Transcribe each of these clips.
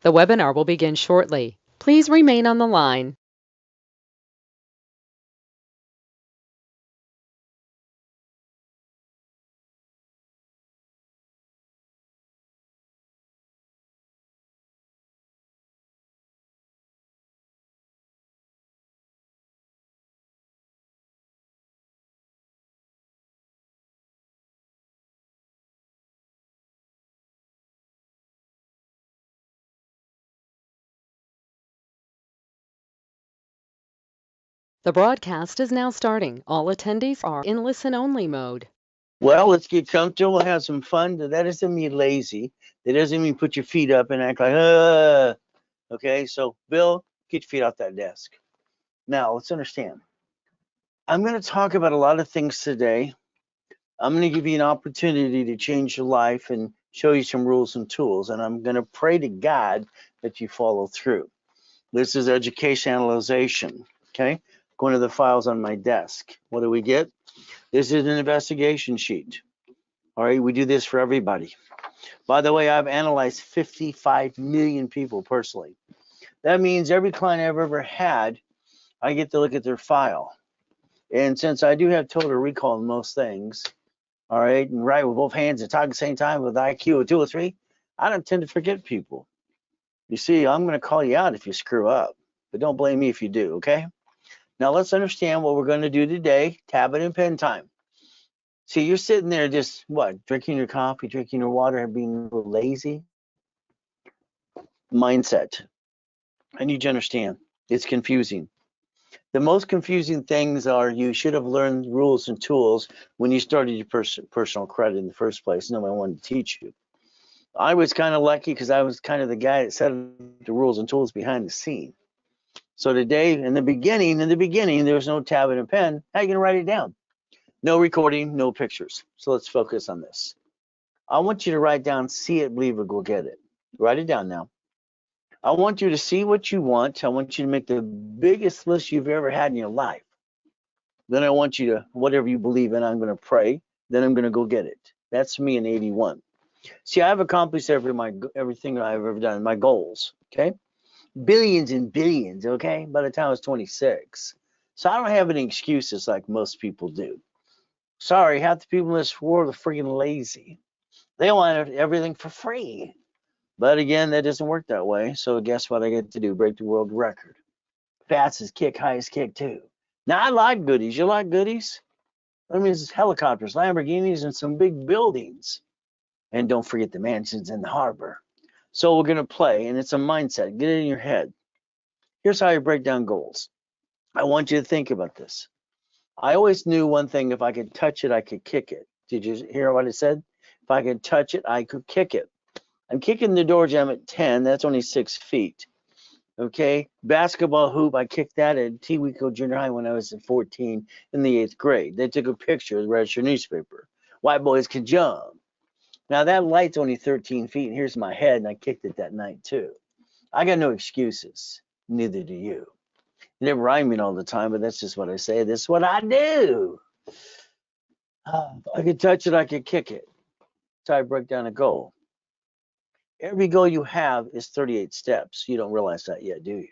The webinar will begin shortly. Please remain on the line. The broadcast is now starting. All attendees are in listen-only mode. Well, let's get comfortable, have some fun. That doesn't mean lazy. That doesn't mean put your feet up and act like, okay? So, Bill, get your feet off that desk. Now, let's understand. I'm going to talk about a lot of things today. I'm going to give you an opportunity to change your life and show you some rules and tools. And I'm going to pray to God that you follow through. This is education analyzation, okay? Going to the files on my desk. What do we get? This is an investigation sheet. All right, we do this for everybody. By the way, I've analyzed 55 million people personally. That means every client I've ever had, I get to look at their file. And since I do have total recall in most things, all right, and write with both hands and talk at the same time with IQ of 2 or 3, I don't tend to forget people. You see, I'm going to call you out if you screw up, but don't blame me if you do, okay? Now let's understand what we're going to do today, tablet and pen time. See, you're sitting there just, what, drinking your coffee, drinking your water, and being a little lazy? Mindset. I need you to understand. It's confusing. The most confusing things are you should have learned rules and tools when you started your personal credit in the first place. Nobody wanted to teach you. I was kind of lucky because I was kind of the guy that set the rules and tools behind the scene. So today, in the beginning, there was no tablet and pen. How are you going to write it down? No recording, no pictures. So let's focus on this. I want you to write down, see it, believe it, go get it. Write it down now. I want you to see what you want. I want you to make the biggest list you've ever had in your life. Then I want you to, whatever you believe in, I'm going to pray. Then I'm going to go get it. That's me in 81. See, I've accomplished everything I've ever done, my goals, okay? Billions and billions, okay? By the time I was 26. So I don't have any excuses like most people do. Sorry, half the people in this world are freaking lazy. They want everything for free. But again, that doesn't work that way. So guess what I get to do? Break the world record. Fastest kick, highest kick too. Now I like goodies. You like goodies? That means helicopters, Lamborghinis, and some big buildings. And don't forget the mansions in the harbor. So we're gonna play, and it's a mindset. Get it in your head. Here's how you break down goals. I want you to think about this. I always knew one thing: if I could touch it, I could kick it. Did you hear what I said? If I could touch it, I could kick it. I'm kicking the door jam at 10. That's only 6 feet. Okay. Basketball hoop, I kicked that at Tewico Junior High when I was at 14 in the 8th grade. They took a picture of the registered newspaper. White boys can jump. Now that light's only 13 feet, and here's my head, and I kicked it that night too. I got no excuses. Neither do you. You never rhyme it all the time, but that's just what I say. This is what I do. If I could touch it, I could kick it. So I break down a goal. Every goal you have is 38 steps. You don't realize that yet, do you?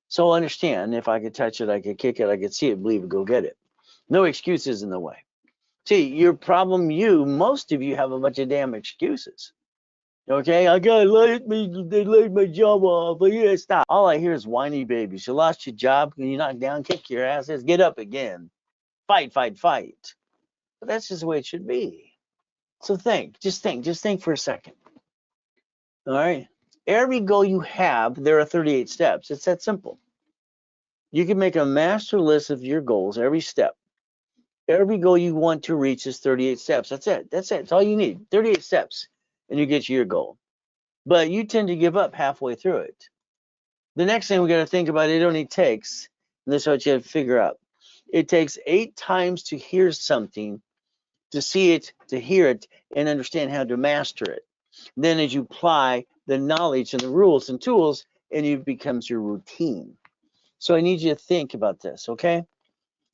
So understand, if I could touch it, I could kick it, I could see it, believe it, go get it. No excuses in the way. See, your problem, most of you have a bunch of damn excuses. Okay, I got they laid my job off. But yeah, stop. All I hear is whiny babies. You lost your job, and you knock down, kick your asses, get up again. Fight, fight, fight. But that's just the way it should be. So just think for a second. All right. Every goal you have, there are 38 steps. It's that simple. You can make a master list of your goals, every step. Every goal you want to reach is 38 steps. That's it. That's all you need. 38 steps, and you get to your goal. But you tend to give up halfway through it. The next thing we got to think about, it only takes, and this is what you have to figure out, it takes 8 times to hear something, to see it, to hear it, and understand how to master it. Then as you apply the knowledge and the rules and tools, and it becomes your routine. So I need you to think about this, okay?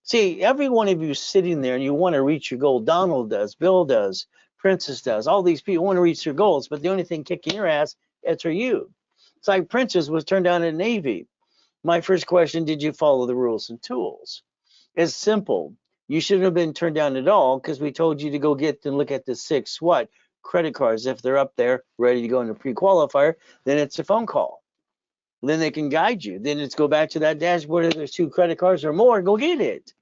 See, every one of you sitting there and you want to reach your goal. Donald does, Bill does, Princess does, all these people want to reach their goals, but the only thing kicking your ass, it's for you. It's like Princess was turned down in the Navy. My first question, did you follow the rules and tools? It's simple. You shouldn't have been turned down at all because we told you to go get and look at the 6 what? Credit cards. If they're up there ready to go into pre-qualifier, then it's a phone call. Then they can guide you. Then it's go back to that dashboard. If there's 2 credit cards or more, go get it.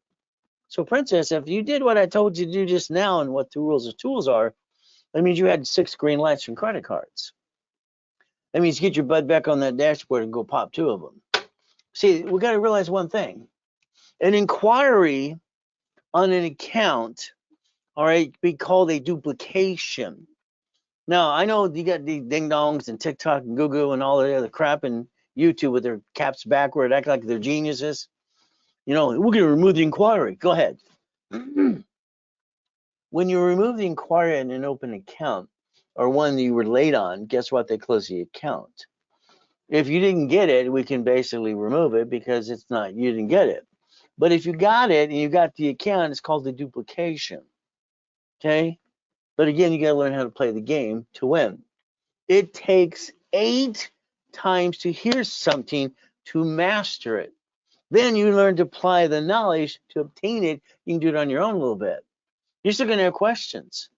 So Princess, if you did what I told you to do just now and what the rules and tools are, that means you had 6 green lights from credit cards. That means get your butt back on that dashboard and go pop 2 of them. See, we got to realize one thing. An inquiry on an account, all right, be called a duplication. Now, I know you got the ding-dongs and TikTok and Google and all the other crap and YouTube with their caps backward, act like they're geniuses. You know, we're going to remove the inquiry. Go ahead. When you remove the inquiry in an open account or one that you were late on, guess what? They close the account. If you didn't get it, we can basically remove it because it's not, you didn't get it. But if you got it and you got the account, it's called the duplication. Okay? But again, you got to learn how to play the game to win. It takes 8 times to hear something to master it. Then you learn to apply the knowledge to obtain it. You can do it on your own a little bit. You're still going to have questions.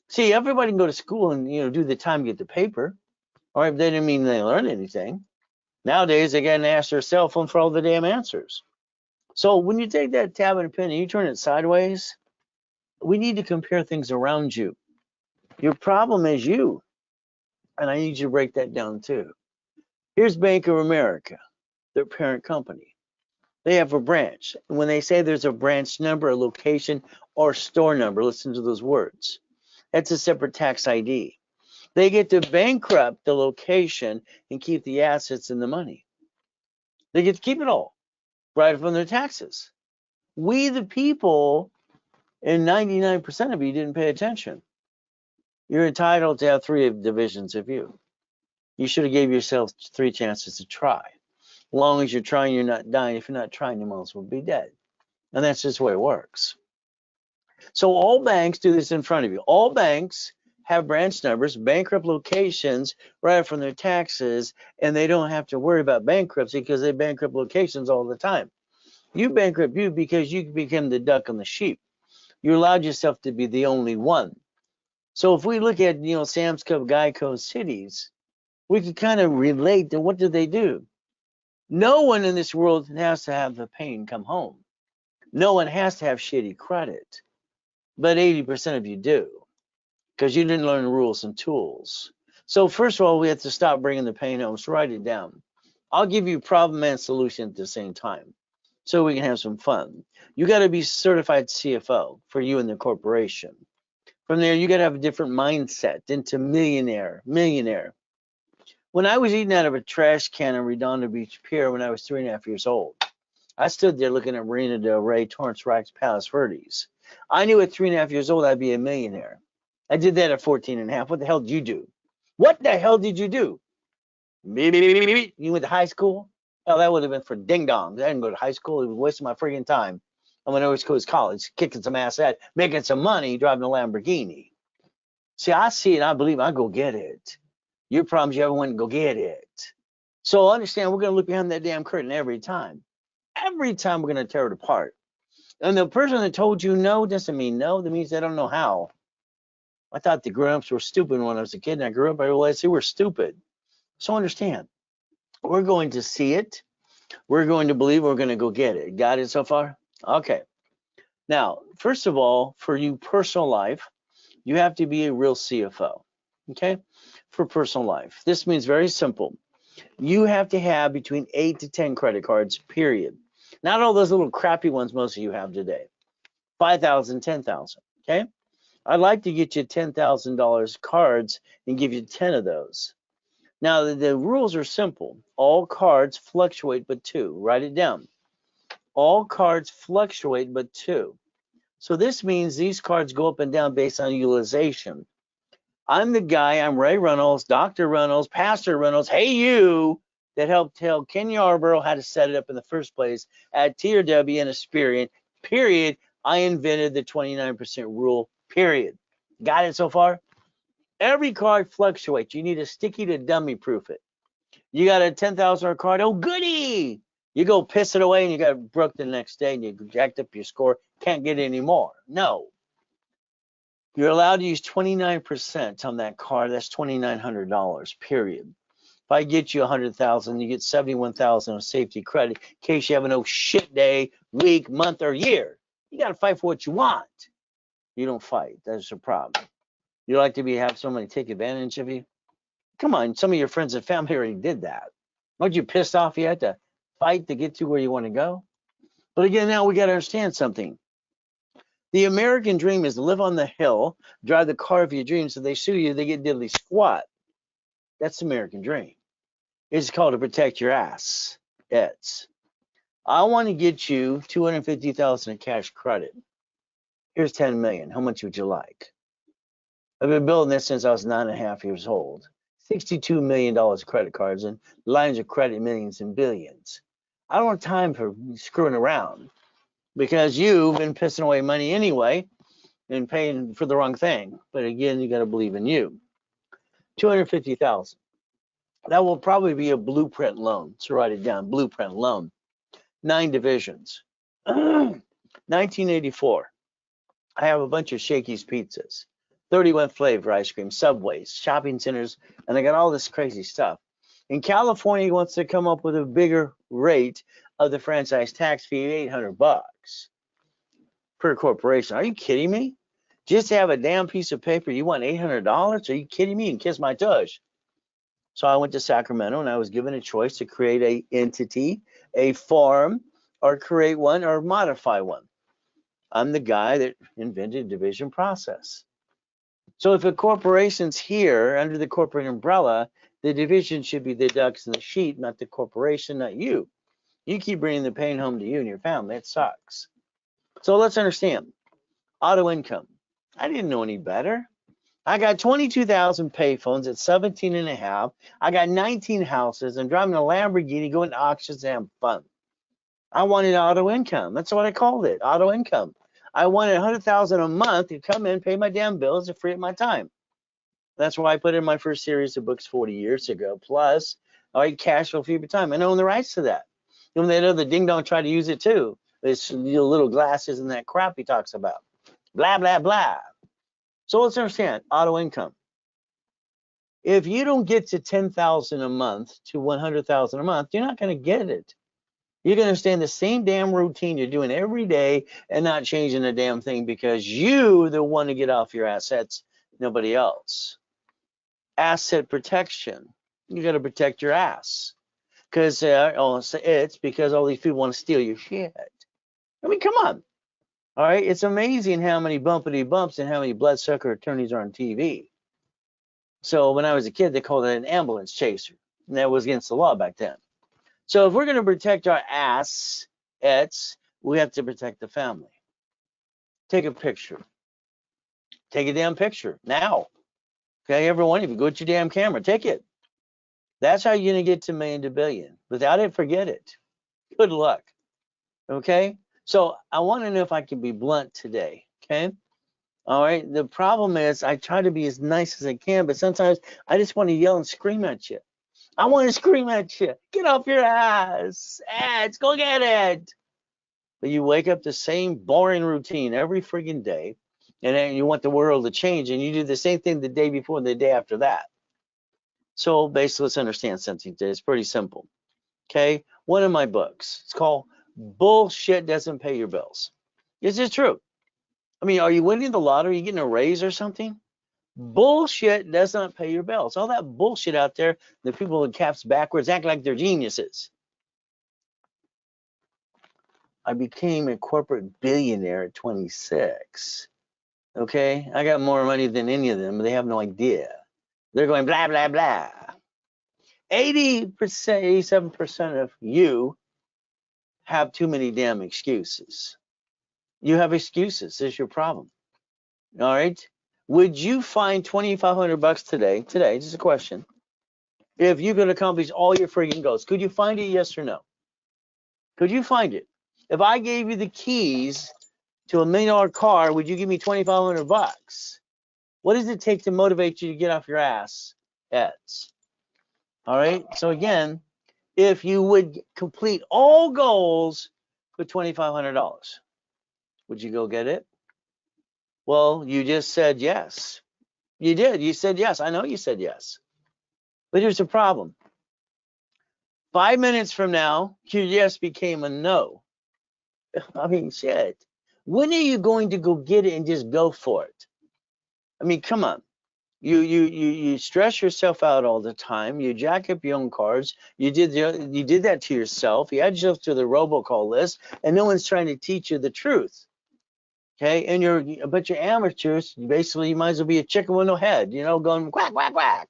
See, everybody can go to school and do the time to get the paper. All right, that didn't mean they learn anything. Nowadays, they got to ask their cell phone for all the damn answers. So when you take that tab and pen and you turn it sideways, we need to compare things around you. Your problem is you. And I need you to break that down too. Here's Bank of America, their parent company. They have a branch. And when they say there's a branch number, a location, or store number, listen to those words. That's a separate tax ID. They get to bankrupt the location and keep the assets and the money. They get to keep it all right from their taxes. We, the people, and 99% of you didn't pay attention. You're entitled to have 3 divisions of you. You should have gave yourself 3 chances to try. As long as you're trying, you're not dying. If you're not trying, you might as well be dead. And that's just the way it works. So all banks do this in front of you. All banks have branch numbers, bankrupt locations right from their taxes, and they don't have to worry about bankruptcy because they bankrupt locations all the time. You bankrupt you because you became the duck and the sheep. You allowed yourself to be the only one. So if we look at, Sam's Club, Geico, cities, we can kind of relate to what do they do. No one in this world has to have the pain come home. No one has to have shitty credit, but 80% of you do because you didn't learn the rules and tools. So first of all, we have to stop bringing the pain home. So write it down. I'll give you problem and solution at the same time so we can have some fun. You got to be certified CFO for you and the corporation. From there, you got to have a different mindset into millionaire. When I was eating out of a trash can in Redondo Beach Pier when I was 3.5 years old, I stood there looking at Marina Del Rey, Torrance Rocks, Palos Verdes. I knew at 3.5 years old I'd be a millionaire. I did that at 14.5. What the hell did you do? What the hell did you do? You went to high school? Hell, that would have been for ding dongs. I didn't go to high school. It was wasting my friggin' time. I went over to college, kicking some ass at, making some money, driving a Lamborghini. See, I see it, and I believe I go get it. Your problems, you ever went and go get it. So understand, we're going to look behind that damn curtain every time. Every time we're going to tear it apart. And the person that told you no doesn't mean no. That means they don't know how. I thought the grown-ups were stupid when I was a kid, and I grew up, I realized they were stupid. So understand, we're going to see it. We're going to believe, we're going to go get it. Got it so far? Okay. Now, first of all, for you personal life, you have to be a real CFO, okay, for personal life. This means very simple. You have to have between 8 to 10 credit cards, period. Not all those little crappy ones most of you have today. 5,000, 10,000, okay? I'd like to get you $10,000 cards and give you 10 of those. Now, the rules are simple. All cards fluctuate but 2. Write it down. All cards fluctuate but 2. So this means these cards go up and down based on utilization. I'm the guy, I'm Ray Reynolds, Dr. Reynolds, Pastor Reynolds, hey you, that helped tell Ken Yarborough how to set it up in the first place at TRW and Experian, period. I invented the 29% rule, period. Got it so far? Every card fluctuates. You need a sticky to dummy proof it. You got a $10,000 card. Oh, goody! You go piss it away and you got broke the next day and you jacked up your score. Can't get any more. No. You're allowed to use 29% on that card. That's $2,900, period. If I get you 100,000, you get 71,000 of safety credit in case you have an oh shit day, week, month, or year. You got to fight for what you want. You don't fight. That's the problem. You like to have somebody take advantage of you? Come on, some of your friends and family already did that. Aren't you pissed off you had to fight to get to where you want to go? But again, now we got to understand something. The American dream is to live on the hill, drive the car of your dreams. So they sue you, they get diddly squat. That's the American dream. It's called to protect your ass. I want to get you 250,000 in cash credit. Here's 10 million. How much would you like? I've been building this since I was 9.5 years old. $62 million credit cards and lines of credit, millions and billions. I don't have time for screwing around because you've been pissing away money anyway and paying for the wrong thing. But again, you got to believe in you. 250,000. That will probably be a blueprint loan. So write it down. Blueprint loan. 9 divisions. 1984. I have a bunch of Shakey's pizzas, 31 flavor ice cream, Subways, shopping centers, and I got all this crazy stuff. In California, he wants to come up with a bigger rate of the franchise tax fee, $800 per corporation. Are you kidding me? Just to have a damn piece of paper, you want $800? Are you kidding me? And kiss my tush. So I went to Sacramento and I was given a choice to create a entity, a farm, or create one or modify one. I'm the guy that invented division process. So if a corporation's here under the corporate umbrella, the division should be the ducks in the sheep, not the corporation, not you. You keep bringing the pain home to you and your family. It sucks. So let's understand. Auto income. I didn't know any better. I got 22,000 payphones at 17 and a half. I got 19 houses. I'm driving a Lamborghini, going to auctions and having fun. I wanted auto income. That's what I called it, auto income. I wanted 100,000 a month to come in, pay my damn bills, and free up my time. That's why I put in my first series of books 40 years ago. Plus, I cash flow free time. I own the rights to that. Even they know the ding dong tried to use it too. It's little glasses and that crap he talks about. Blah, blah, blah. So let's understand auto income. If you don't get to 10,000 a month to 100,000 a month, you're not going to get it. You're going to stay in the same damn routine you're doing every day and not changing a damn thing because you the one to get off your assets, nobody else. Asset protection. You got to protect your ass because it's because all these people want to steal your shit. I mean, come on. All right, it's amazing how many bumpity bumps and how many bloodsucker attorneys are on TV. So when I was a kid, they called it an ambulance chaser, and that was against the law back then. So if we're going to protect our assets, we have to protect the family. Take a picture. Take a damn picture now. Okay, everyone, if you go to your damn camera, take it. That's how you're going to get to million to billion. Without it, forget it. Good luck. Okay, so I want to know if I can be blunt today. Okay, all right. The problem is I try to be as nice as I can, but sometimes I just want to yell and scream at you. I want to scream at you. Get off your ass. Ads, go get it. But you wake up the same boring routine every friggin' day, and then you want the world to change, and you do the same thing the day before and the day after that. So basically, let's understand something today. It's pretty simple. Okay, one of my books. It's called Bullshit Doesn't Pay Your Bills. Is this true? I mean, are you winning the lottery? Are you getting a raise or something? Bullshit does not pay your bills. All that bullshit out there, the people in caps backwards act like they're geniuses. I became a corporate billionaire at 26. Okay, I got more money than any of them, but they have no idea. They're going blah, blah, blah. 80%, 87% of you have too many damn excuses. You have excuses. This is your problem. All right. Would you find $2,500 today, just a question, if you could accomplish all your friggin' goals? Could you find it, yes or no? Could you find it? If I gave you the keys to $1 million car, would you give me $2,500? What does it take to motivate you to get off your ass? All right. So again, if you would complete all goals with $2,500, would you go get it? Well, you just said yes. You did. You said yes. I know you said yes. But here's the problem. 5 minutes from now, your yes became a no. I mean, shit. When are you going to go get it and just go for it? I mean, come on. You stress yourself out all the time. You jack up your own cards. You did that to yourself. You add yourself to the robocall list, and no one's trying to teach you the truth. Okay, and you're amateurs. Basically, you might as well be a chicken with no head. You know, going quack quack quack.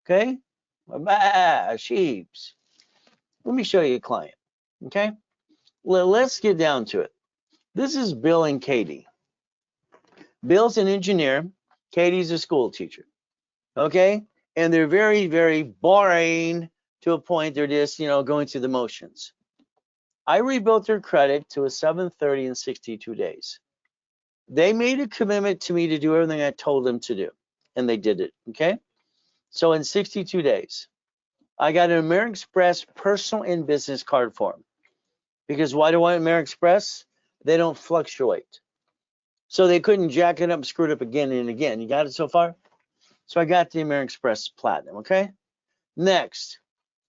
Okay, bah, sheeps. Let me show you a client. Okay, let's get down to it. This is Bill and Katie. Bill's an engineer. Katie's a school teacher. Okay, and they're very, very boring to a point. They're just, going through the motions. I rebuilt their credit to a 730 in 62 days. They made a commitment to me to do everything I told them to do, and they did it. Okay, so in 62 days, I got an American Express personal and business card for them. Because why do I want American Express? They don't fluctuate. So they couldn't jack it up and screw it up again and again. You got it so far? So I got the American Express Platinum, okay? Next,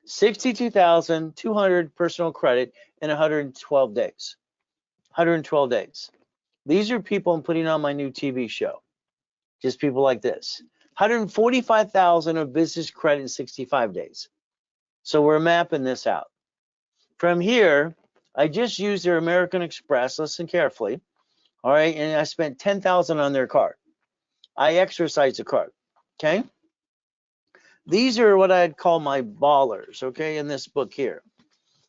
62,200 personal credit in 112 days. 112 days. These are people I'm putting on my new TV show. Just people like this. 145,000 of business credit in 65 days. So we're mapping this out. From here, I just used their American Express. Listen carefully. All right, and I spent 10,000 on their card. I exercised the card. Okay. These are what I'd call my ballers. Okay, in this book here.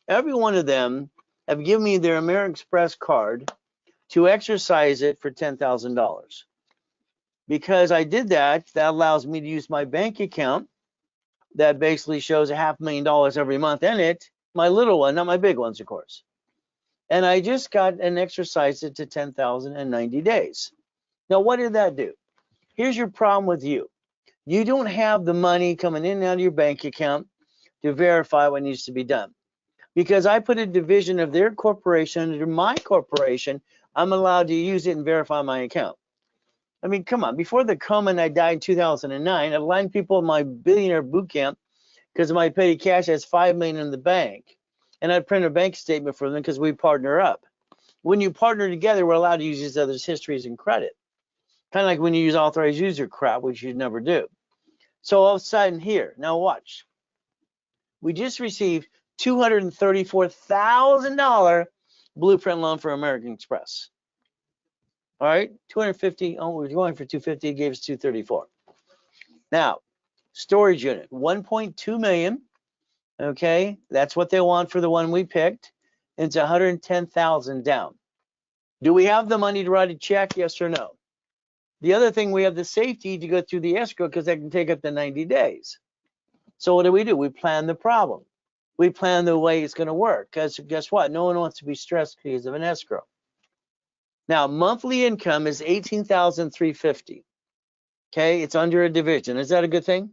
Every one of them have given me their American Express card to exercise it for $10,000. Because I did that, that allows me to use my bank account that basically shows $500,000 every month in it. My little one, not my big ones, of course. And I just got and exercised it to 10,000 in 90 days. Now, what did that do? Here's your problem with you. You don't have the money coming in and out of your bank account to verify what needs to be done. Because I put a division of their corporation under my corporation, I'm allowed to use it and verify my account. I mean, come on. Before the coma and I died in 2009, I aligned people in my billionaire boot camp because my petty cash has $5 million in the bank. And I print a bank statement for them because we partner up. When you partner together, we're allowed to use each other's histories and credit. Kind of like when you use authorized user crap, which you never do. So all of a sudden here, now watch. We just received $234,000 blueprint loan for American Express. All right, 250. Oh, we're going for 250. It gave us 234. Now, storage unit, 1.2 million. Okay, that's what they want for the one we picked. It's 110,000 down. Do we have the money to write a check? Yes or no? The other thing, we have the safety to go through the escrow because that can take up to 90 days. So what do? We plan the problem. We plan the way it's going to work because guess what? No one wants to be stressed because of an escrow. Now, monthly income is $18,350. Okay, it's under a division. Is that a good thing?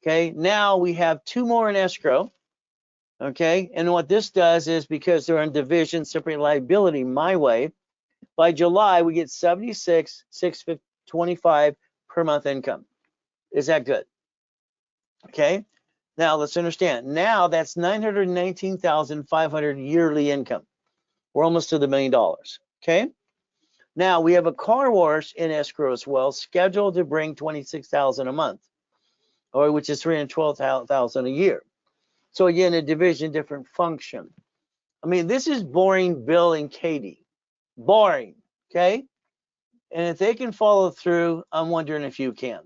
Okay, now we have 2 more in escrow. Okay, and what this does is because they're in division, separate liability my way, by July we get $76,625 per month income. Is that good? Okay, now let's understand. Now that's $919,500 yearly income. We're almost to the $1 million. Okay, now we have a car wash in escrow as well, scheduled to bring $26,000 a month, or which is $312,000 a year. So again, a division, different function. I mean, this is boring Bill and Katie. Boring, okay? And if they can follow through, I'm wondering if you can.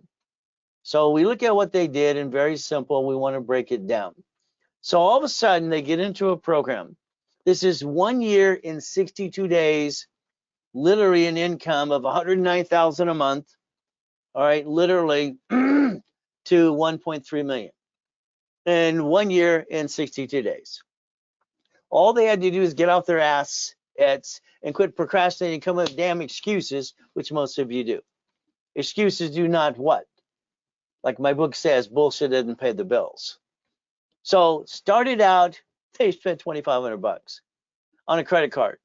So we look at what they did, and very simple, we want to break it down. So all of a sudden, they get into a program. This is 1 year in 62 days, literally an income of $109,000 a month, all right, literally to 1.3 million. In 1 year in 62 days. All they had to do is get off their ass and quit procrastinating and come up with damn excuses, which most of you do. Excuses do not what? Like my book says, bullshit didn't pay the bills. So started out, they spent $2,500 on a credit card.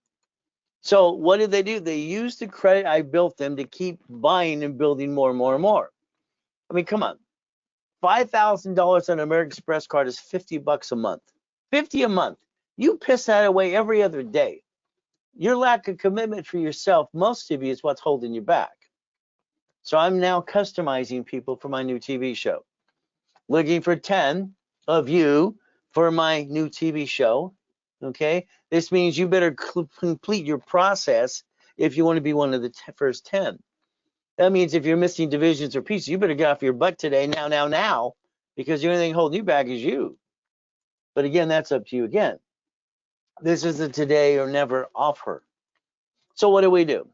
So what did they do? They used the credit I built them to keep buying and building more and more and more. I mean, come on. $5,000 on an American Express card is $50 a month. 50 a month. You piss that away every other day. Your lack of commitment for yourself, most of you, is what's holding you back. So I'm now customizing people for my new TV show. Looking for 10 of you for my new TV show. Okay, this means you better complete your process if you want to be one of the first 10. That means if you're missing divisions or pieces, you better get off your butt today, now, because the only thing holding you back is you. But again, that's up to you again. This is a today or never offer. So what do we do?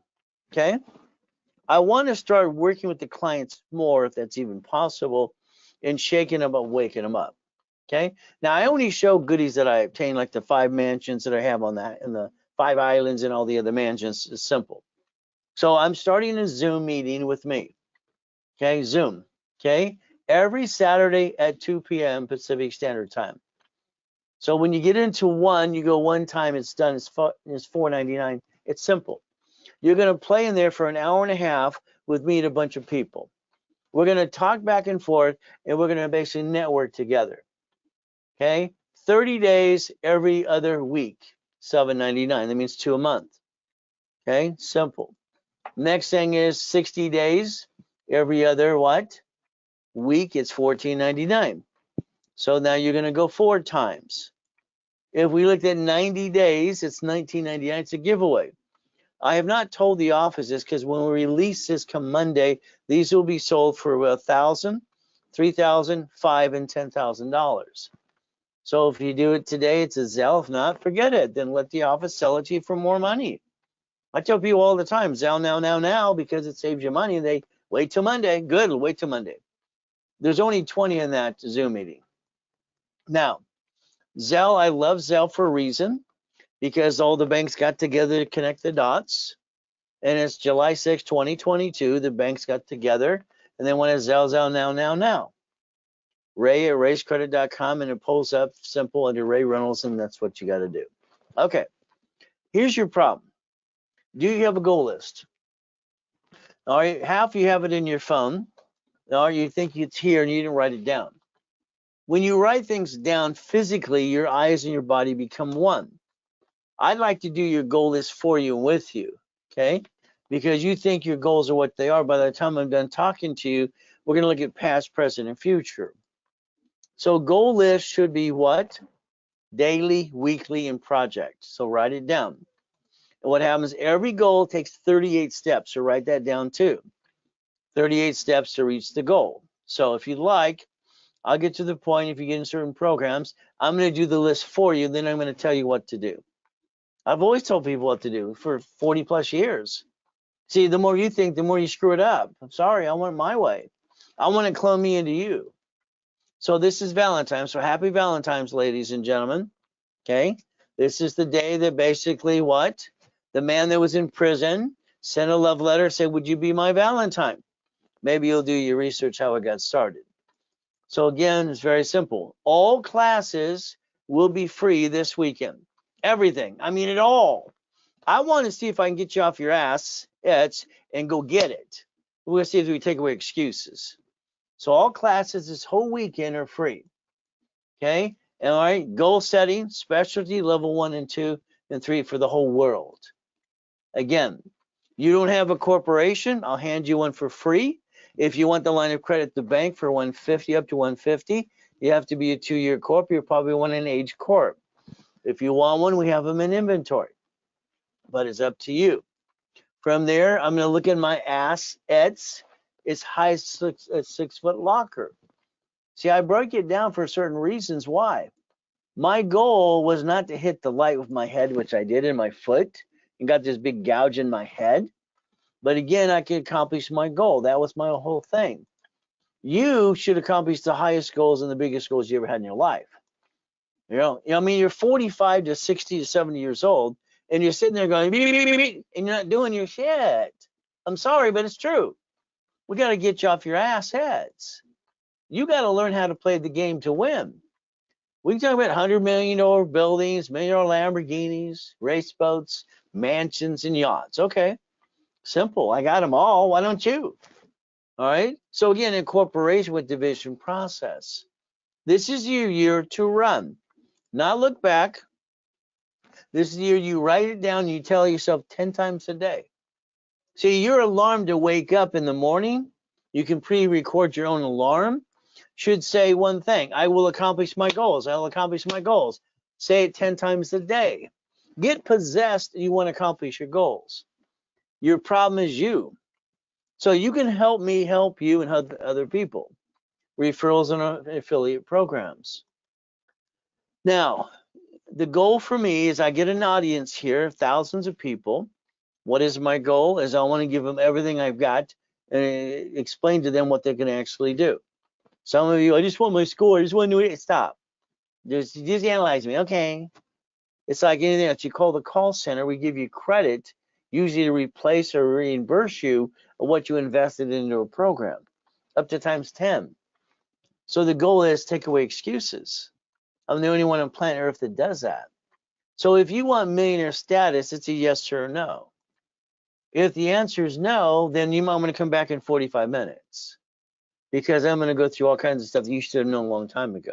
Okay, I want to start working with the clients more, if that's even possible, and shaking them up, waking them up. Okay, now I only show goodies that I obtained, like the 5 mansions that I have on that, and the 5 islands and all the other mansions. It's simple. So I'm starting a Zoom meeting with me. Okay, Zoom. Okay, every Saturday at 2 p.m. Pacific Standard Time. So when you get into one, you go one time, it's done. It's $4.99. It's simple. You're going to play in there for an hour and a half with me and a bunch of people. We're going to talk back and forth, and we're going to basically network together. Okay, 30 days every other week, $7.99. That means 2 a month. Okay, simple. Next thing is 60 days every other week. It's $14.99. So now you're going to go 4 times. If we looked at 90 days, it's $19.99. It's a giveaway. I have not told the offices, because when we release this come Monday, these will be sold for $1,000, $3,000, $5,000, and $10,000. So if you do it today, it's a Zelle. If not, forget it. Then let the office sell it to you for more money. I tell people all the time, Zelle now, because it saves you money. They wait till Monday. Good, wait till Monday. There's only 20 in that Zoom meeting. Now, Zelle, I love Zelle for a reason, because all the banks got together to connect the dots. And it's July 6, 2022. The banks got together, and they want to Zelle now. Ray at raisecredit.com, and it pulls up simple under Ray Reynolds, and that's what you got to do. Okay, here's your problem. Do you have a goal list? All right, half you have it in your phone, or you think it's here and you didn't write it down. When you write things down physically, your eyes and your body become one. I'd like to do your goal list for you and with you, okay? Because you think your goals are what they are. By the time I'm done talking to you, we're going to look at past, present, and future. So goal list should be what? Daily, weekly, and project. So write it down. And what happens, every goal takes 38 steps. So write that down too. 38 steps to reach the goal. So if you'd like, I'll get to the point. If you get in certain programs, I'm going to do the list for you. Then I'm going to tell you what to do. I've always told people what to do for 40 plus years. See, the more you think, the more you screw it up. I'm sorry, I want it my way. I want to clone me into you. So this is Valentine's. So happy Valentine's, ladies and gentlemen. Okay. This is the day that basically what? The man that was in prison sent a love letter, said, would you be my Valentine? Maybe you'll do your research how it got started. So again, it's very simple. All classes will be free this weekend. Everything. I mean it all. I want to see if I can get you off your ass and go get it. We're going to see if we take away excuses. So all classes this whole weekend are free. Okay? And all right, goal setting, specialty, level 1 and 2 and 3 for the whole world. Again, you don't have a corporation, I'll hand you one for free. If you want the line of credit at the bank for $150 up to $150, you have to be a 2-year corp. You probably want an age corp. If you want one, we have them in inventory. But it's up to you. From there, I'm going to look at my assets. It's high 6-foot locker. See, I broke it down for certain reasons. Why? My goal was not to hit the light with my head, which I did in my foot, and got this big gouge in my head. But again, I could accomplish my goal. That was my whole thing. You should accomplish the highest goals and the biggest goals you ever had in your life. You know, I mean, you're 45 to 60 to 70 years old, and you're sitting there going, beep, beep, beep, beep, and you're not doing your shit. I'm sorry, but it's true. We got to get you off your ass heads. You got to learn how to play the game to win. We can talk about $100 million buildings, $1 million Lamborghinis, race boats, mansions, and yachts. Okay, simple. I got them all. Why don't you? All right. So again, incorporation with division process. This is your year to run, not look back. This is the year you write it down. You tell yourself 10 times a day. See, your alarm to wake up in the morning, you can pre-record your own alarm, should say one thing: I will accomplish my goals. I will accomplish my goals. Say it 10 times a day. Get possessed. You want to accomplish your goals. Your problem is you. So you can help me help you and help other people. Referrals and affiliate programs. Now, the goal for me is I get an audience here, thousands of people. What is my goal? Is I want to give them everything I've got and explain to them what they can actually do. Some of you, I just want my score. I just want to do it. Stop. Just analyze me. Okay. It's like anything else. You call the call center. We give you credit, usually to replace or reimburse you of what you invested into a program, up to times 10. So the goal is take away excuses. I'm the only one on planet Earth that does that. So if you want millionaire status, it's a yes or no. If the answer is no, then I'm going to come back in 45 minutes because I'm going to go through all kinds of stuff that you should have known a long time ago.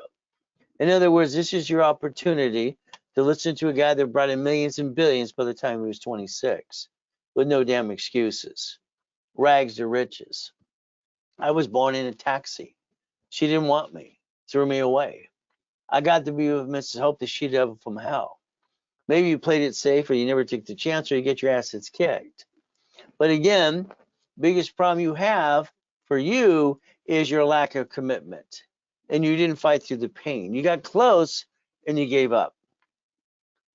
In other words, this is your opportunity to listen to a guy that brought in millions and billions by the time he was 26 with no damn excuses. Rags to riches. I was born in a taxi. She didn't want me, threw me away. I got to be with Mrs. Hope, the she devil from hell. Maybe you played it safe or you never took the chance or you get your assets kicked. But again, biggest problem you have for you is your lack of commitment. And you didn't fight through the pain. You got close and you gave up.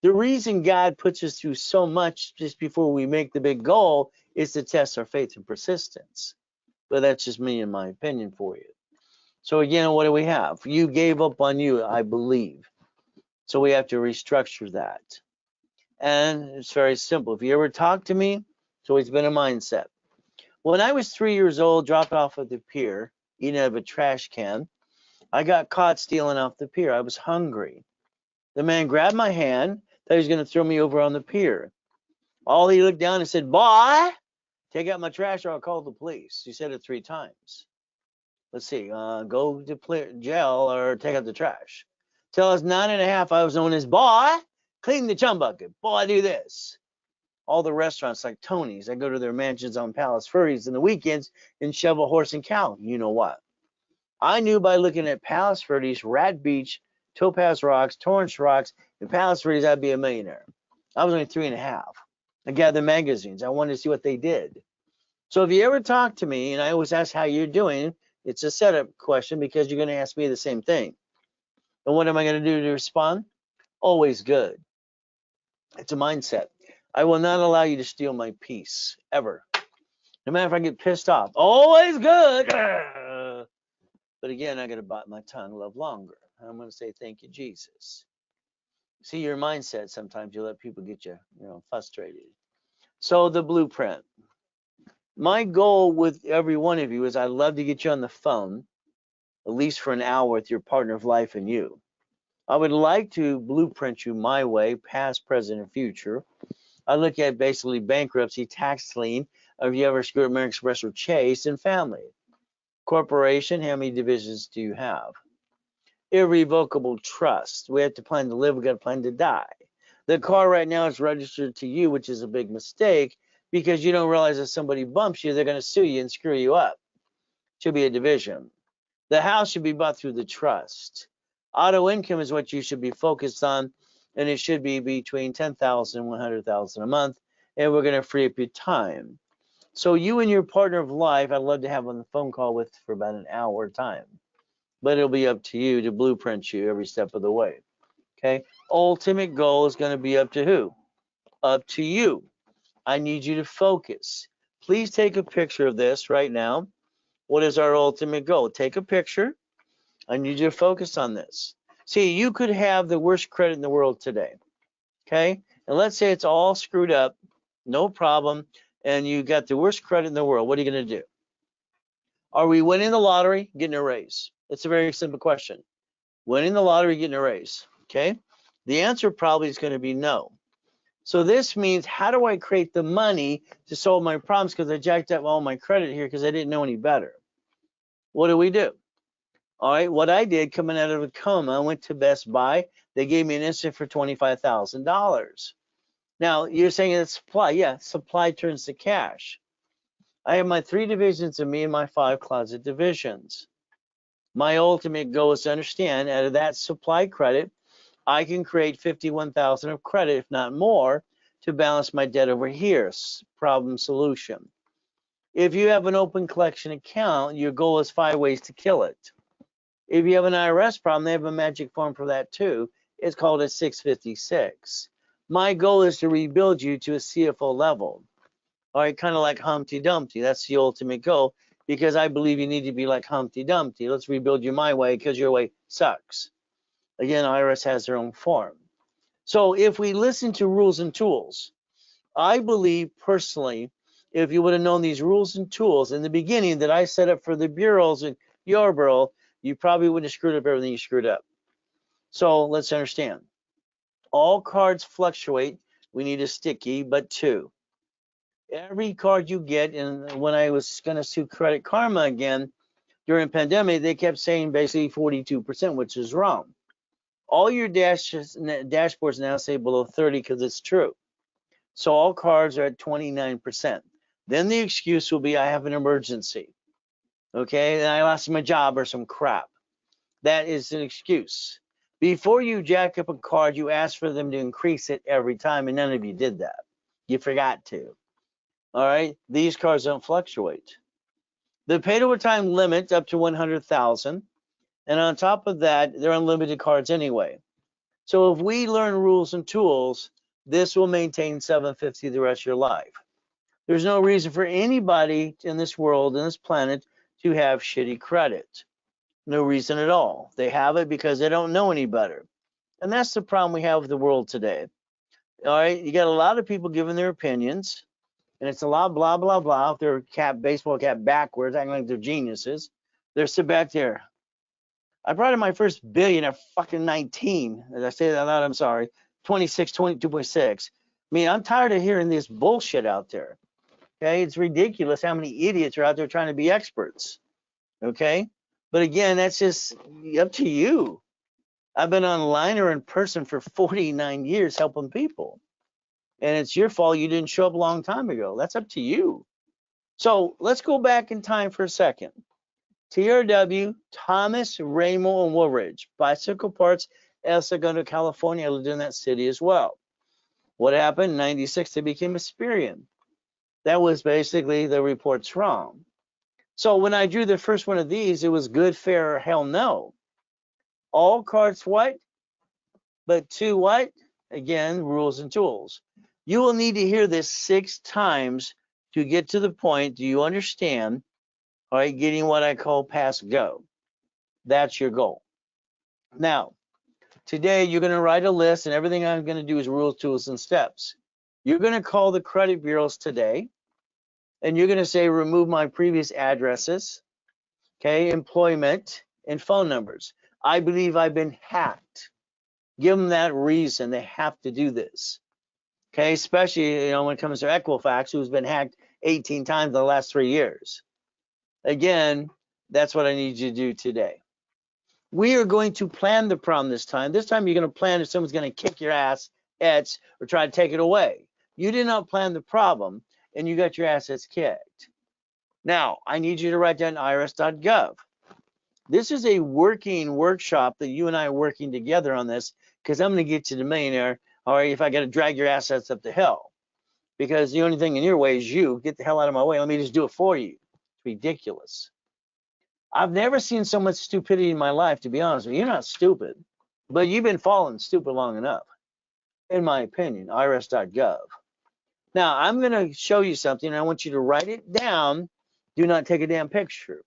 The reason God puts us through so much just before we make the big goal is to test our faith and persistence. But that's just me and my opinion for you. So again, what do we have? You gave up on you, I believe. So we have to restructure that. And it's very simple. If you ever talk to me, it's always been a mindset. When I was 3 years old, dropped off at the pier, eating out of a trash can, I got caught stealing off the pier. I was hungry. The man grabbed my hand, thought he was going to throw me over on the pier. All he looked down and said, "Boy, take out my trash or I'll call the police." He said it 3 times. Let's see, go to jail or take out the trash. Till I was 9.5, I was known as, "Boy, clean the chum bucket. Boy, do this." All the restaurants like Tony's, I go to their mansions on Palos Verdes in the weekends and shove a horse and cow. You know what? I knew by looking at Palos Verdes, Rat Beach, Topaz Rocks, Torrance Rocks, and Palos Verdes, I'd be a millionaire. I was only 3.5. I gathered magazines. I wanted to see what they did. So if you ever talk to me, and I always ask how you're doing, it's a setup question because you're going to ask me the same thing. And what am I going to do to respond? Always good. It's a mindset. I will not allow you to steal my peace, ever. No matter if I get pissed off. Always good. But again, I got to bite my tongue, love longer. I'm going to say thank you, Jesus. See, your mindset, sometimes you let people get you, frustrated. So the blueprint. My goal with every one of you is I'd love to get you on the phone, at least for an hour with your partner of life and you. I would like to blueprint you my way, past, present, and future. I look at basically bankruptcy, tax lien, if you ever screwed American Express or Chase, and family. Corporation, how many divisions do you have? Irrevocable trust. We have to plan to live, we got to plan to die. The car right now is registered to you, which is a big mistake because you don't realize if somebody bumps you, they're going to sue you and screw you up. Should be a division. The house should be bought through the trust. Auto income is what you should be focused on, and it should be between $10,000 and $100,000 a month, and we're going to free up your time. So you and your partner of life, I'd love to have on the phone call with for about an hour time, but it'll be up to you to blueprint you every step of the way. Okay. Ultimate goal is going to be up to who? Up to you. I need you to focus. Please take a picture of this right now. What is our ultimate goal? Take a picture. I need you to focus on this. See, you could have the worst credit in the world today. Okay. And let's say it's all screwed up, no problem, and you got the worst credit in the world. What are you going to do? Are we winning the lottery? Getting a raise. It's a very simple question. Winning the lottery, getting a raise, okay? The answer probably is going to be no. So this means, how do I create the money to solve my problems? Because I jacked up all my credit here because I didn't know any better. What do? All right, what I did coming out of a coma, I went to Best Buy. They gave me an instant for $25,000. Now, you're saying it's supply. Yeah, supply turns to cash. I have my 3 divisions of me and my 5 closet divisions. My ultimate goal is to understand, out of that supply credit, I can create 51,000 of credit, if not more, to balance my debt over here. Problem solution. If you have an open collection account, your goal is 5 ways to kill it. If you have an IRS problem, they have a magic form for that too. It's called a 656. My goal is to rebuild you to a CFO level. All right, kind of like Humpty Dumpty. That's the ultimate goal, because I believe you need to be like Humpty Dumpty. Let's rebuild you my way, because your way sucks. Again, IRS has their own form. So if we listen to rules and tools, I believe personally, if you would have known these rules and tools in the beginning that I set up for the bureaus in your bureau, you probably wouldn't have screwed up everything you screwed up. So let's understand. All cards fluctuate. We need a sticky, but 2. Every card you get, and when I was going to sue Credit Karma again during pandemic, they kept saying basically 42%, which is wrong. All your dashboards now say below 30 because it's true. So all cards are at 29%. Then the excuse will be, I have an emergency. Okay, and I lost my job or some crap. That is an excuse. Before you jack up a card, you ask for them to increase it every time, and none of you did that. You forgot to. All right, these cards don't fluctuate. The paid overtime limit up to 100,000, and on top of that, they're unlimited cards anyway. So if we learn rules and tools, this will maintain 750 the rest of your life. There's no reason for anybody in this world, in this planet, to have shitty credit. No reason at all. They have it because they don't know any better. And that's the problem we have with the world today. All right, you got a lot of people giving their opinions, and it's a lot blah blah blah. If they're baseball cap backwards, acting like they're geniuses, they're sit back there. I brought in my first billion at fucking 19. As I say that loud, I'm sorry. 26, 22.6. I mean, I'm tired of hearing this bullshit out there. Okay, it's ridiculous how many idiots are out there trying to be experts. Okay, but again, that's just up to you. I've been online or in person for 49 years helping people. And it's your fault you didn't show up a long time ago. That's up to you. So let's go back in time for a second. TRW, Thomas, Raymond, and Woolridge. Bicycle parts, El Segundo, California. I lived in that city as well. What happened? In 96, they became Experian. That was basically the report's wrong. So when I drew the first one of these, it was good, fair, or hell no. All cards what? But 2 what? Again, rules and tools. You will need to hear this 6 times to get to the point. Do you understand? All right, getting what I call pass go. That's your goal. Now, today you're going to write a list, and everything I'm going to do is rules, tools, and steps. You're going to call the credit bureaus today, and you're going to say, remove my previous addresses, okay, employment, and phone numbers. I believe I've been hacked. Give them that reason. They have to do this. Okay, especially when it comes to Equifax, who's been hacked 18 times in the last 3 years. Again, that's what I need you to do today. We are going to plan the problem this time. This time you're going to plan if someone's going to kick your ass or try to take it away. You did not plan the problem, and you got your assets kicked. Now, I need you to write down irs.gov. This is a working workshop that you and I are working together on this, because I'm going to get you to millionaire, or if I got to drag your assets up to hell. Because the only thing in your way is you. Get the hell out of my way. Let me just do it for you. It's ridiculous. I've never seen so much stupidity in my life, to be honest with you. You're not stupid, but you've been falling stupid long enough, in my opinion. irs.gov. Now, I'm going to show you something, and I want you to write it down. Do not take a damn picture.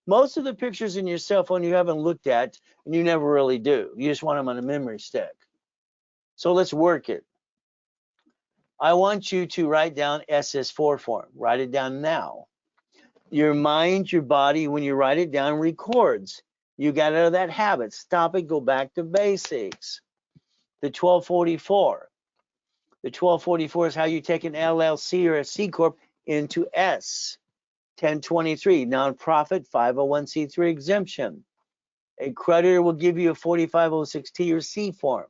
Most of the pictures in your cell phone you haven't looked at, and you never really do. You just want them on a memory stick. So let's work it. I want you to write down SS4 form. Write it down now. Your mind, your body, when you write it down, records. You got out of that habit. Stop it. Go back to basics. The 1244. The 1244 is how you take an LLC or a C Corp into S. 1023, nonprofit 501c3 exemption. A creditor will give you a 4506T or C form.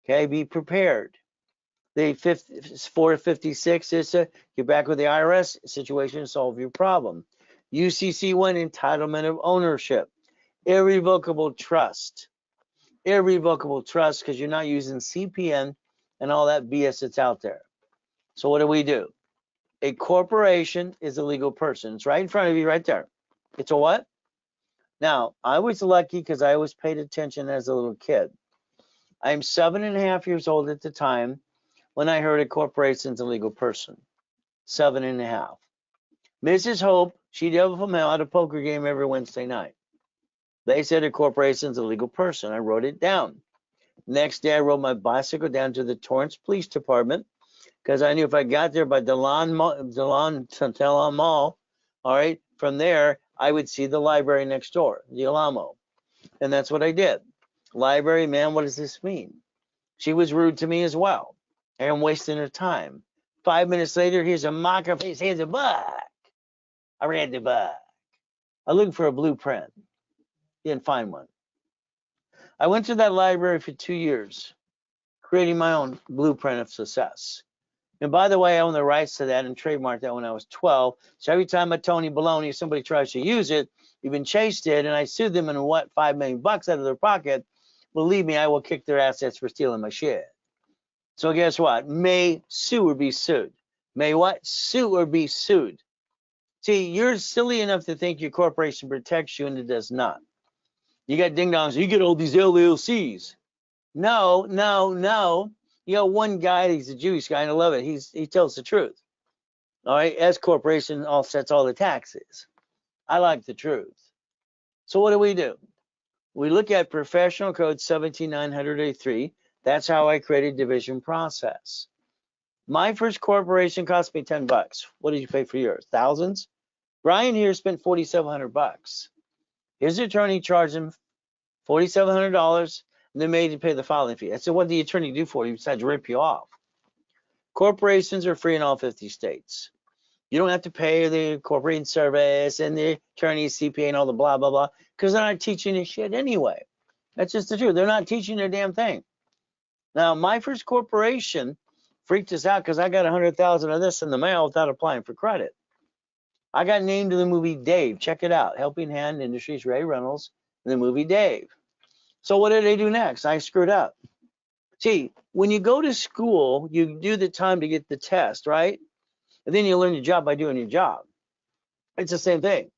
Okay, be prepared. The 456 is to get back with the IRS situation and solve your problem. UCC1, entitlement of ownership. Irrevocable trust. Irrevocable trust because you're not using CPN and all that BS that's out there. So what do? A corporation is a legal person. It's right in front of you right there. It's a what? Now, I was lucky because I always paid attention as a little kid. I'm 7.5 years old at the time when I heard a corporation's a legal person. 7.5. Mrs. Hope, she'd have them out a poker game every Wednesday night. They said a corporation's a legal person. I wrote it down. Next day, I rode my bicycle down to the Torrance Police Department because I knew if I got there by Delon Mall, all right, from there, I would see the library next door, the Alamo. And that's what I did. Library, man, what does this mean? She was rude to me as well. And I'm wasting her time. 5 minutes later, here's a mocker face. Here's a buck. I read the book. I looked for a blueprint. Didn't find one. I went to that library for 2 years, creating my own blueprint of success. And by the way, I own the rights to that and trademarked that when I was 12. So every time a Tony Baloney, somebody tries to use it, even Chase did, and I sued them and what, $5 million out of their pocket, believe me, I will kick their assets for stealing my shit. So guess what? May sue or be sued. May what? Sue or be sued. See, you're silly enough to think your corporation protects you, and it does not. You got ding-dongs, you get all these LLCs. No. You know, one guy, he's a Jewish guy, and I love it. He tells the truth. All right, S corporation offsets all the taxes. I like the truth. So what do? We look at professional code 17983. That's how I created division process. My first corporation cost me $10. What did you pay for yours? Thousands? Brian here spent $4,700. His attorney charged him $4,700, and then made him pay the filing fee. I said, what did the attorney do for you besides rip you off? Corporations are free in all 50 states. You don't have to pay the corporation service and the attorney, CPA, and all the blah, blah, blah, because they're not teaching you shit anyway. That's just the truth. They're not teaching their damn thing. Now, my first corporation freaked us out because I got 100,000 of this in the mail without applying for credit. I got named in the movie Dave. Check it out. Helping Hand Industries, Ray Reynolds, in the movie Dave. So what did I do next? I screwed up. See, when you go to school, you do the time to get the test, right? And then you learn your job by doing your job. It's the same thing.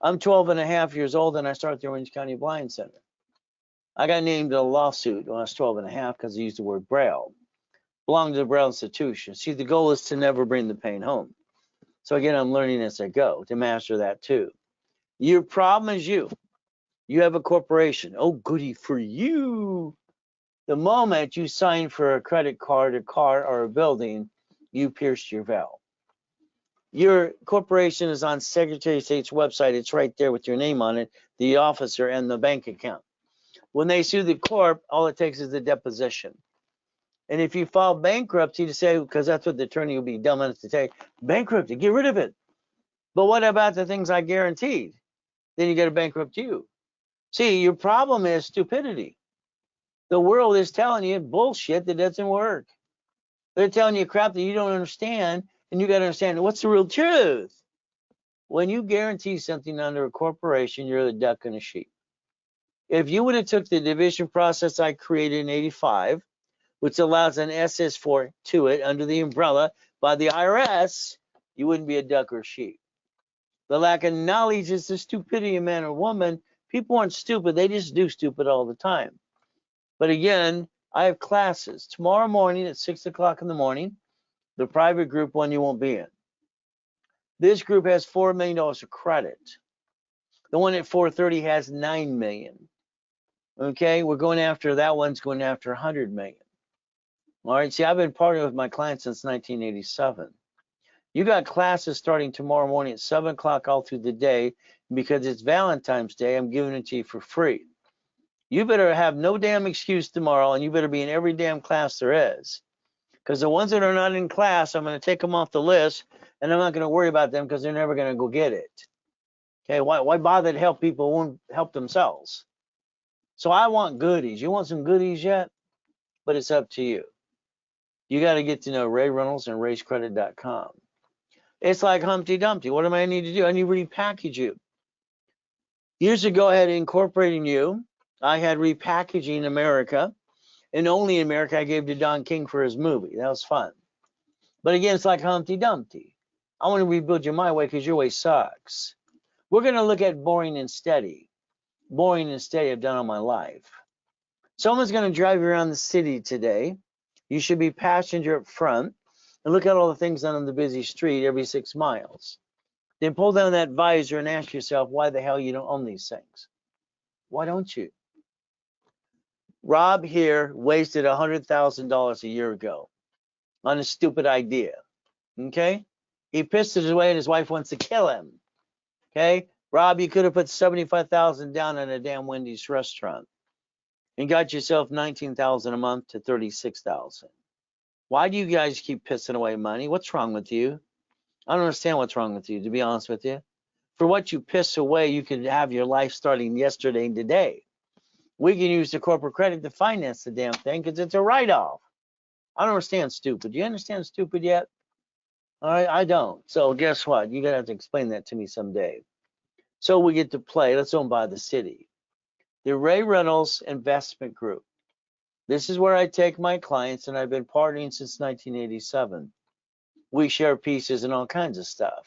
I'm 12.5 years old and I started the Orange County Blind Center. I got named in a lawsuit when I was 12.5 because I used the word Braille. Belonged to the Braille Institution. See, the goal is to never bring the pain home. So again, I'm learning as I go to master that too. Your problem is you. You have a corporation. Oh, goody for you. The moment you sign for a credit card, a car, or a building, you pierced your veil. Your corporation is on Secretary of State's website. It's right there with your name on it, the officer, and the bank account. When they sue the corp, all it takes is a deposition. And if you file bankruptcy to say, because that's what the attorney will be dumb enough to say, bankruptcy, get rid of it. But what about the things I guaranteed? Then you got to bankrupt you. See, your problem is stupidity. The world is telling you bullshit that doesn't work. They're telling you crap that you don't understand, and you got to understand what's the real truth. When you guarantee something under a corporation, you're the duck and a sheep. If you would have took the division process I created in '85, which allows an SS4 to it under the umbrella by the IRS, you wouldn't be a duck or a sheep. The lack of knowledge is the stupidity of man or woman. People aren't stupid. They just do stupid all the time. But again, I have classes tomorrow morning at 6 o'clock in the morning, the private group one you won't be in. This group has $4 million of credit. The one at 4:30 has $9 million. Okay, we're going after, that one's going after $100 million. All right, see, I've been partnering with my clients since 1987. You got classes starting tomorrow morning at 7 o'clock all through the day. Because it's Valentine's Day, I'm giving it to you for free. You better have no damn excuse tomorrow, and you better be in every damn class there is. Because the ones that are not in class, I'm going to take them off the list, and I'm not going to worry about them because they're never going to go get it. Okay, why bother to help people who won't help themselves? So I want goodies. You want some goodies yet? But it's up to you. You got to get to know Ray Reynolds and raisecredit.com. It's like Humpty Dumpty. What do I need to do? I need to repackage you. Years ago, I had incorporating you. I had repackaging America, and only in America I gave to Don King for his movie. That was fun. But again, it's like Humpty Dumpty. I want to rebuild you my way because your way sucks. We're going to look at boring and steady. Boring and steady I've done all my life. Someone's going to drive you around the city today. You should be passenger up front and look at all the things on the busy street every 6 miles. Then pull down that visor and ask yourself why the hell you don't own these things. Why don't you? Rob here wasted $100,000 a year ago on a stupid idea. Okay? He pissed it away and his wife wants to kill him. Okay? Rob, you could have put $75,000 down on a damn Wendy's restaurant and got yourself $19,000 a month to $36,000. Why do you guys keep pissing away money? What's wrong with you? I don't understand what's wrong with you, to be honest with you. For what you piss away, you could have your life starting yesterday and today. We can use the corporate credit to finance the damn thing because it's a write-off. I don't understand stupid. Do you understand stupid yet? All right, I don't. So guess what? You're going to have to explain that to me someday. So we get to play. Let's own by the city. The Ray Reynolds Investment Group. This is where I take my clients, and I've been partnering since 1987. We share pieces and all kinds of stuff.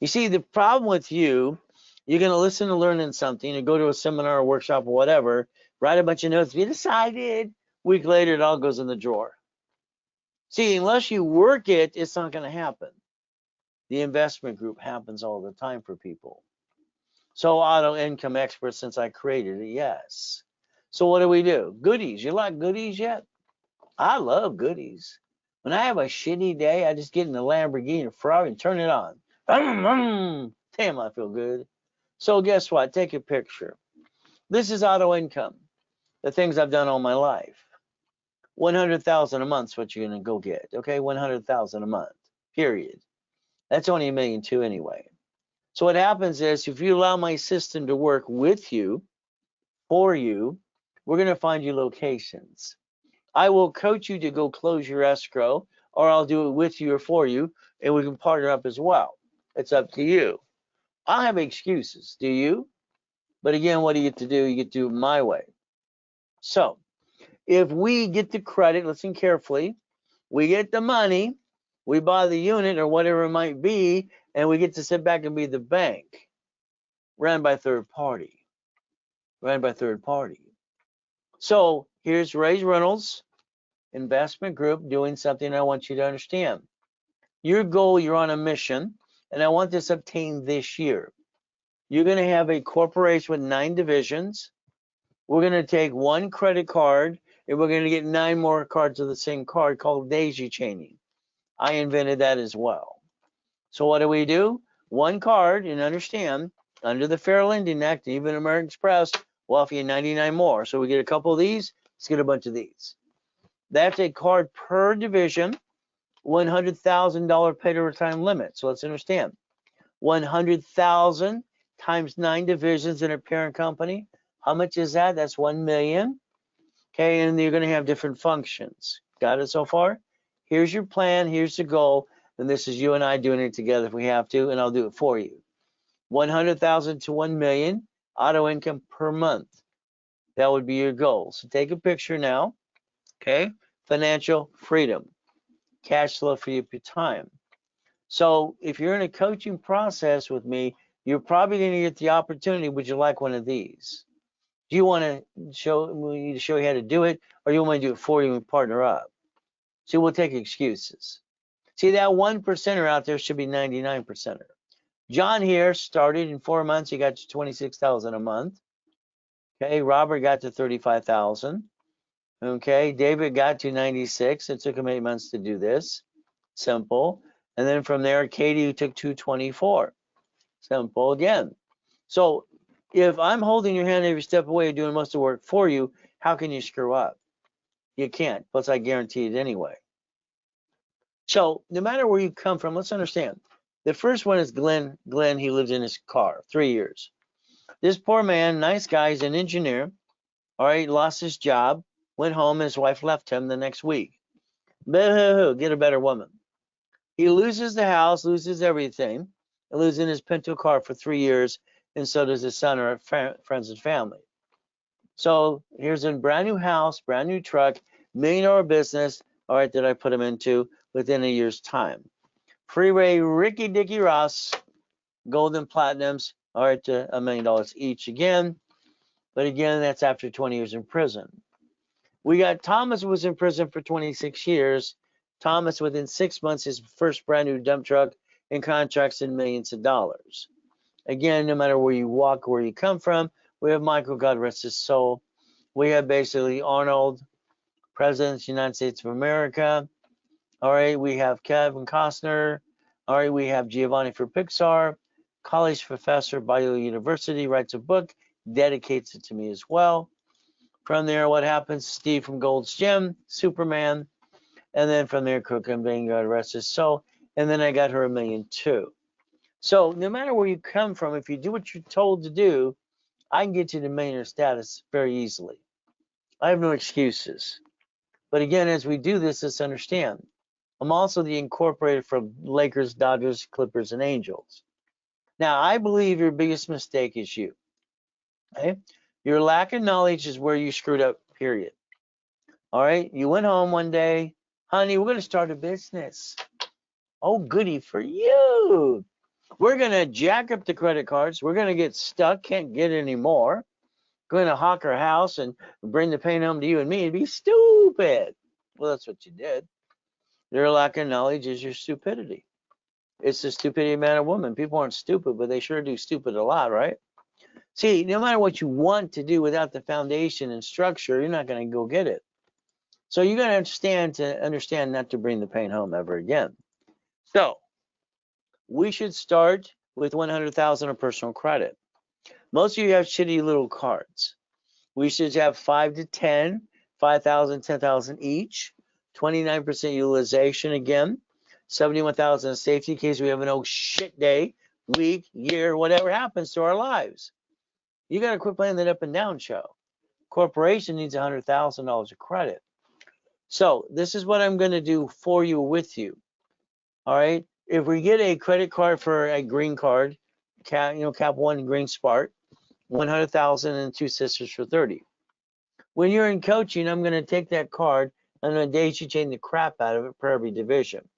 You see, the problem with you, you're going to listen to learning something and go to a seminar or workshop or whatever, write a bunch of notes. You decided. Week later, it all goes in the drawer. See, unless you work it, it's not going to happen. The investment group happens all the time for people. So auto income expert since I created it, yes. So what do? Goodies. You like goodies yet? I love goodies. When I have a shitty day, I just get in the Lamborghini or Ferrari and turn it on. Damn, I feel good. So guess what? Take a picture. This is auto income. The things I've done all my life. 100,000 a month is what you're going to go get. Okay, 100,000 a month. Period. That's only $1.2 million anyway. So what happens is if you allow my system to work with you, for you, we're going to find you locations. I will coach you to go close your escrow, or I'll do it with you or for you, and we can partner up as well. It's up to you. I have excuses. Do you? But again, what do you get to do? You get to do it my way. So if we get the credit, listen carefully, we get the money, we buy the unit or whatever it might be, and we get to sit back and be the bank ran by third party. Ran by third party. So here's Ray Reynolds Investment Group doing something I want you to understand. Your goal, you're on a mission, and I want this obtained this year. You're going to have a corporation with 9 divisions. We're going to take 1 credit card, and we're going to get 9 more cards of the same card called daisy chaining. I invented that as well. So what do? 1 card, and understand, under the Fair Lending Act, even American Express, we'll offer you 99 more. So we get a couple of these, let's get a bunch of these. That's a card per division, $100,000 paid over time limit. So let's understand, 100,000 times 9 divisions in a parent company. How much is that? That's 1 million. Okay, and you're going to have different functions. Got it so far? Here's your plan. Here's the goal. And this is you and I doing it together if we have to, and I'll do it for you. 100,000 to 1 million auto income per month. That would be your goal. So take a picture now. Okay, financial freedom, cash flow for your time. So if you're in a coaching process with me, you're probably going to get the opportunity. Would you like one of these? Do you want to show me to show you how to do it, or you want me to do it for you and partner up? See, we'll take excuses. See, that 1%er out there should be 99%er. John here started in 4 months. He got to 26,000 a month. Okay, Robert got to 35,000. Okay, David got to 96. It took him 8 months to do this. Simple. And then from there, Katie, who took 224. Simple again. So if I'm holding your hand every step away and doing most of the work for you, how can you screw up? You can't. Plus, I guarantee it anyway. So no matter where you come from, let's understand. The first one is Glenn. Glenn, he lived in his car 3 years. This poor man, nice guy, he's an engineer. All right, lost his job, went home, and his wife left him the next week. Boo-hoo-hoo, get a better woman. He loses the house, loses everything, and lives in his Pinto car for 3 years, and so does his son or friends and family. So here's a brand new house, brand new truck, $1 million business, all right, that I put him into within a year's time. Freeway Ricky Dicky Ross, gold and platinums, all right, to $1 million each again. But again, that's after 20 years in prison. We got Thomas was in prison for 26 years. Thomas, within 6 months, his first brand new dump truck and contracts in millions of dollars. Again, no matter where you walk, where you come from, we have Michael, God rest his soul. We have basically Arnold, President of the United States of America. All right, we have Kevin Costner. All right, we have Giovanni for Pixar. College professor, Bayou University, writes a book, dedicates it to me as well. From there, what happens? Steve from Gold's Gym, Superman. And then from there, Cook and Bang, God rest his soul. And then I got her $1 million too. So no matter where you come from, if you do what you're told to do, I can get you to millionaire status very easily. I have no excuses. But again, as we do this, let's understand. I'm also the incorporator for Lakers, Dodgers, Clippers, and Angels. Now, I believe your biggest mistake is you. Okay? Your lack of knowledge is where you screwed up, period. All right? You went home one day, honey, we're going to start a business. Oh, goody for you. We're going to jack up the credit cards. We're going to get stuck, can't get any more. Going to hawk our house and bring the pain home to you and me and be stupid. Well, that's what you did. Your lack of knowledge is your stupidity. It's the stupidity of man or woman. People aren't stupid, but they sure do stupid a lot, right? See, no matter what you want to do without the foundation and structure, you're not going to go get it. So you got to understand not to bring the pain home ever again. So we should start with 100,000 of personal credit. Most of you have shitty little cards. We should have 5 to 10, 5,000, 10,000 each, 29% utilization again, 71,000 in safety in case we have an oh shit day, week, year, whatever happens to our lives. You got to quit playing that up and down show. Corporation needs $100,000 of credit. So this is what I'm going to do for you, with you. All right. If we get a credit card for a green card, Cap 1 green Spark, 100,000 and 2 sisters for 30. When you're in coaching, I'm going to take that card and I'm going to daisy chain the crap out of it per every division.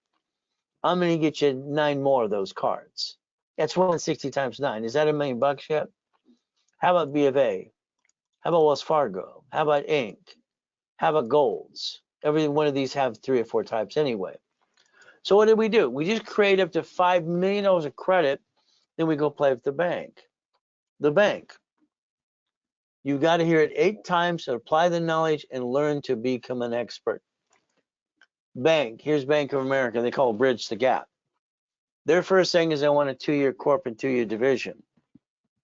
I'm going to get you 9 more of those cards. That's 160 times 9. Is that $1 million yet? How about B of A? How about Wells Fargo? How about Inc? How about Golds? Every one of these have 3 or 4 types anyway. So what did we do? We just create up to $5 million of credit, then we go play with the bank. The bank. You got to hear it 8 times, apply the knowledge, and learn to become an expert. Bank. Here's Bank of America. They call it Bridge the Gap. Their first thing is they want a 2-year corp and 2-year division.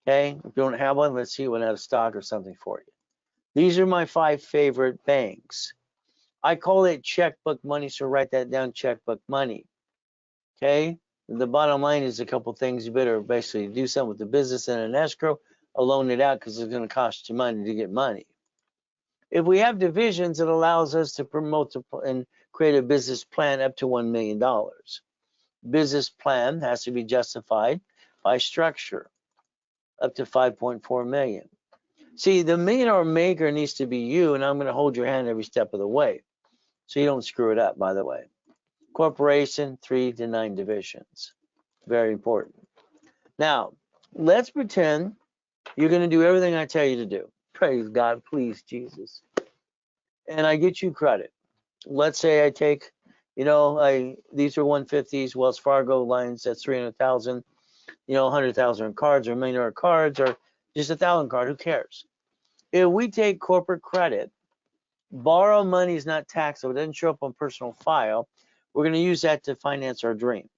Okay? If you don't have one, let's see one out of stock or something for you. These are my 5 favorite banks. I call it checkbook money, so write that down, checkbook money. Okay? The bottom line is a couple things. You better basically do something with the business and an escrow, or loan it out because it's going to cost you money to get money. If we have divisions, it allows us to promote and create a business plan up to $1 million. Business plan has to be justified by structure, up to 5.4 million. See, the $1 million maker needs to be you, and I'm going to hold your hand every step of the way, so you don't screw it up, by the way. Corporation, 3 to 9 divisions. Very important. Now, let's pretend you're going to do everything I tell you to do. Praise God, please, Jesus. And I get you credit. Let's say I take, these are 150s, Wells Fargo lines, that's 300,000, 100,000 cards, or $1 million cards, or just 1,000 cards, who cares? If we take corporate credit, borrow money is not taxable, it doesn't show up on personal file, we're going to use that to finance our dream.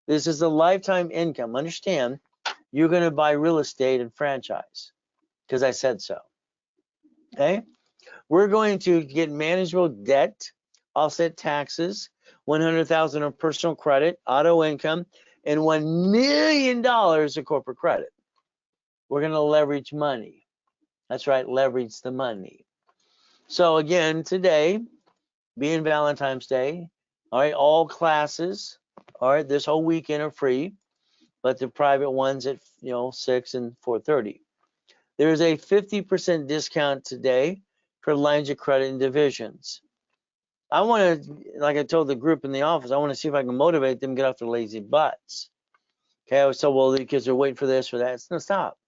This is a lifetime income. Understand, you're going to buy real estate and franchise because I said so. Okay? We're going to get manageable debt, offset taxes, $100,000 of personal credit, auto income, and $1 million of corporate credit. We're going to leverage money. That's right, leverage the money. So again, today, being Valentine's Day, all right, all classes, all right, this whole weekend are free, but the private ones at 6 and 4:30. There's a 50% discount today for lines of credit and divisions. I want to, like I told the group in the office, I want to see if I can motivate them to get off their lazy butts. Okay, I was told, well, because they're waiting for this or that. No, stop.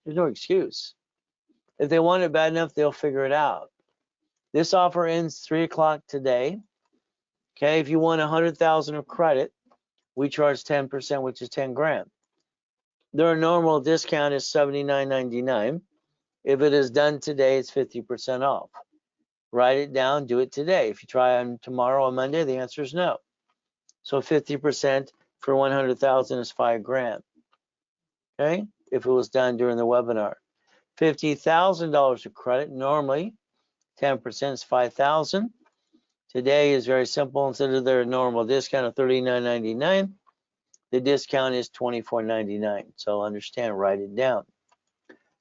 There's no excuse. If they want it bad enough, they'll figure it out. This offer ends 3 o'clock today. Okay, if you want 100,000 of credit, we charge 10%, which is 10 grand. Their normal discount is $79.99. If it is done today, it's 50% off. Write it down, do it today. If you try on tomorrow or Monday, the answer is no. So 50% for 100,000 is 5 grand. Okay, if it was done during the webinar. $50,000 of credit, normally 10% is 5,000. Today is very simple. Instead of their normal discount of $39.99, the discount is $24.99. So understand, write it down.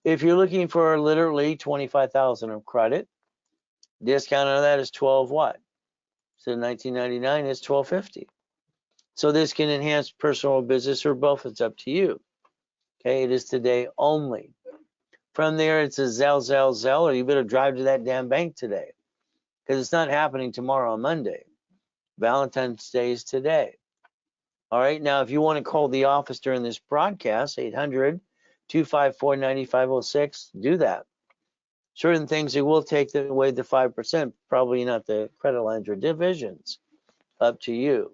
If you're looking for literally 25,000 of credit, discount on that is 12 what? So $19.99 is $12.50. So this can enhance personal or business or both. It's up to you. Okay, it is today only. From there, it's a Zelle, or you better drive to that damn bank today because it's not happening tomorrow on Monday. Valentine's Day is today. All right, now if you want to call the office during this broadcast, 800-254-9506, do that. Certain things, it will take away the 5%, probably not the credit lines or divisions. Up to you.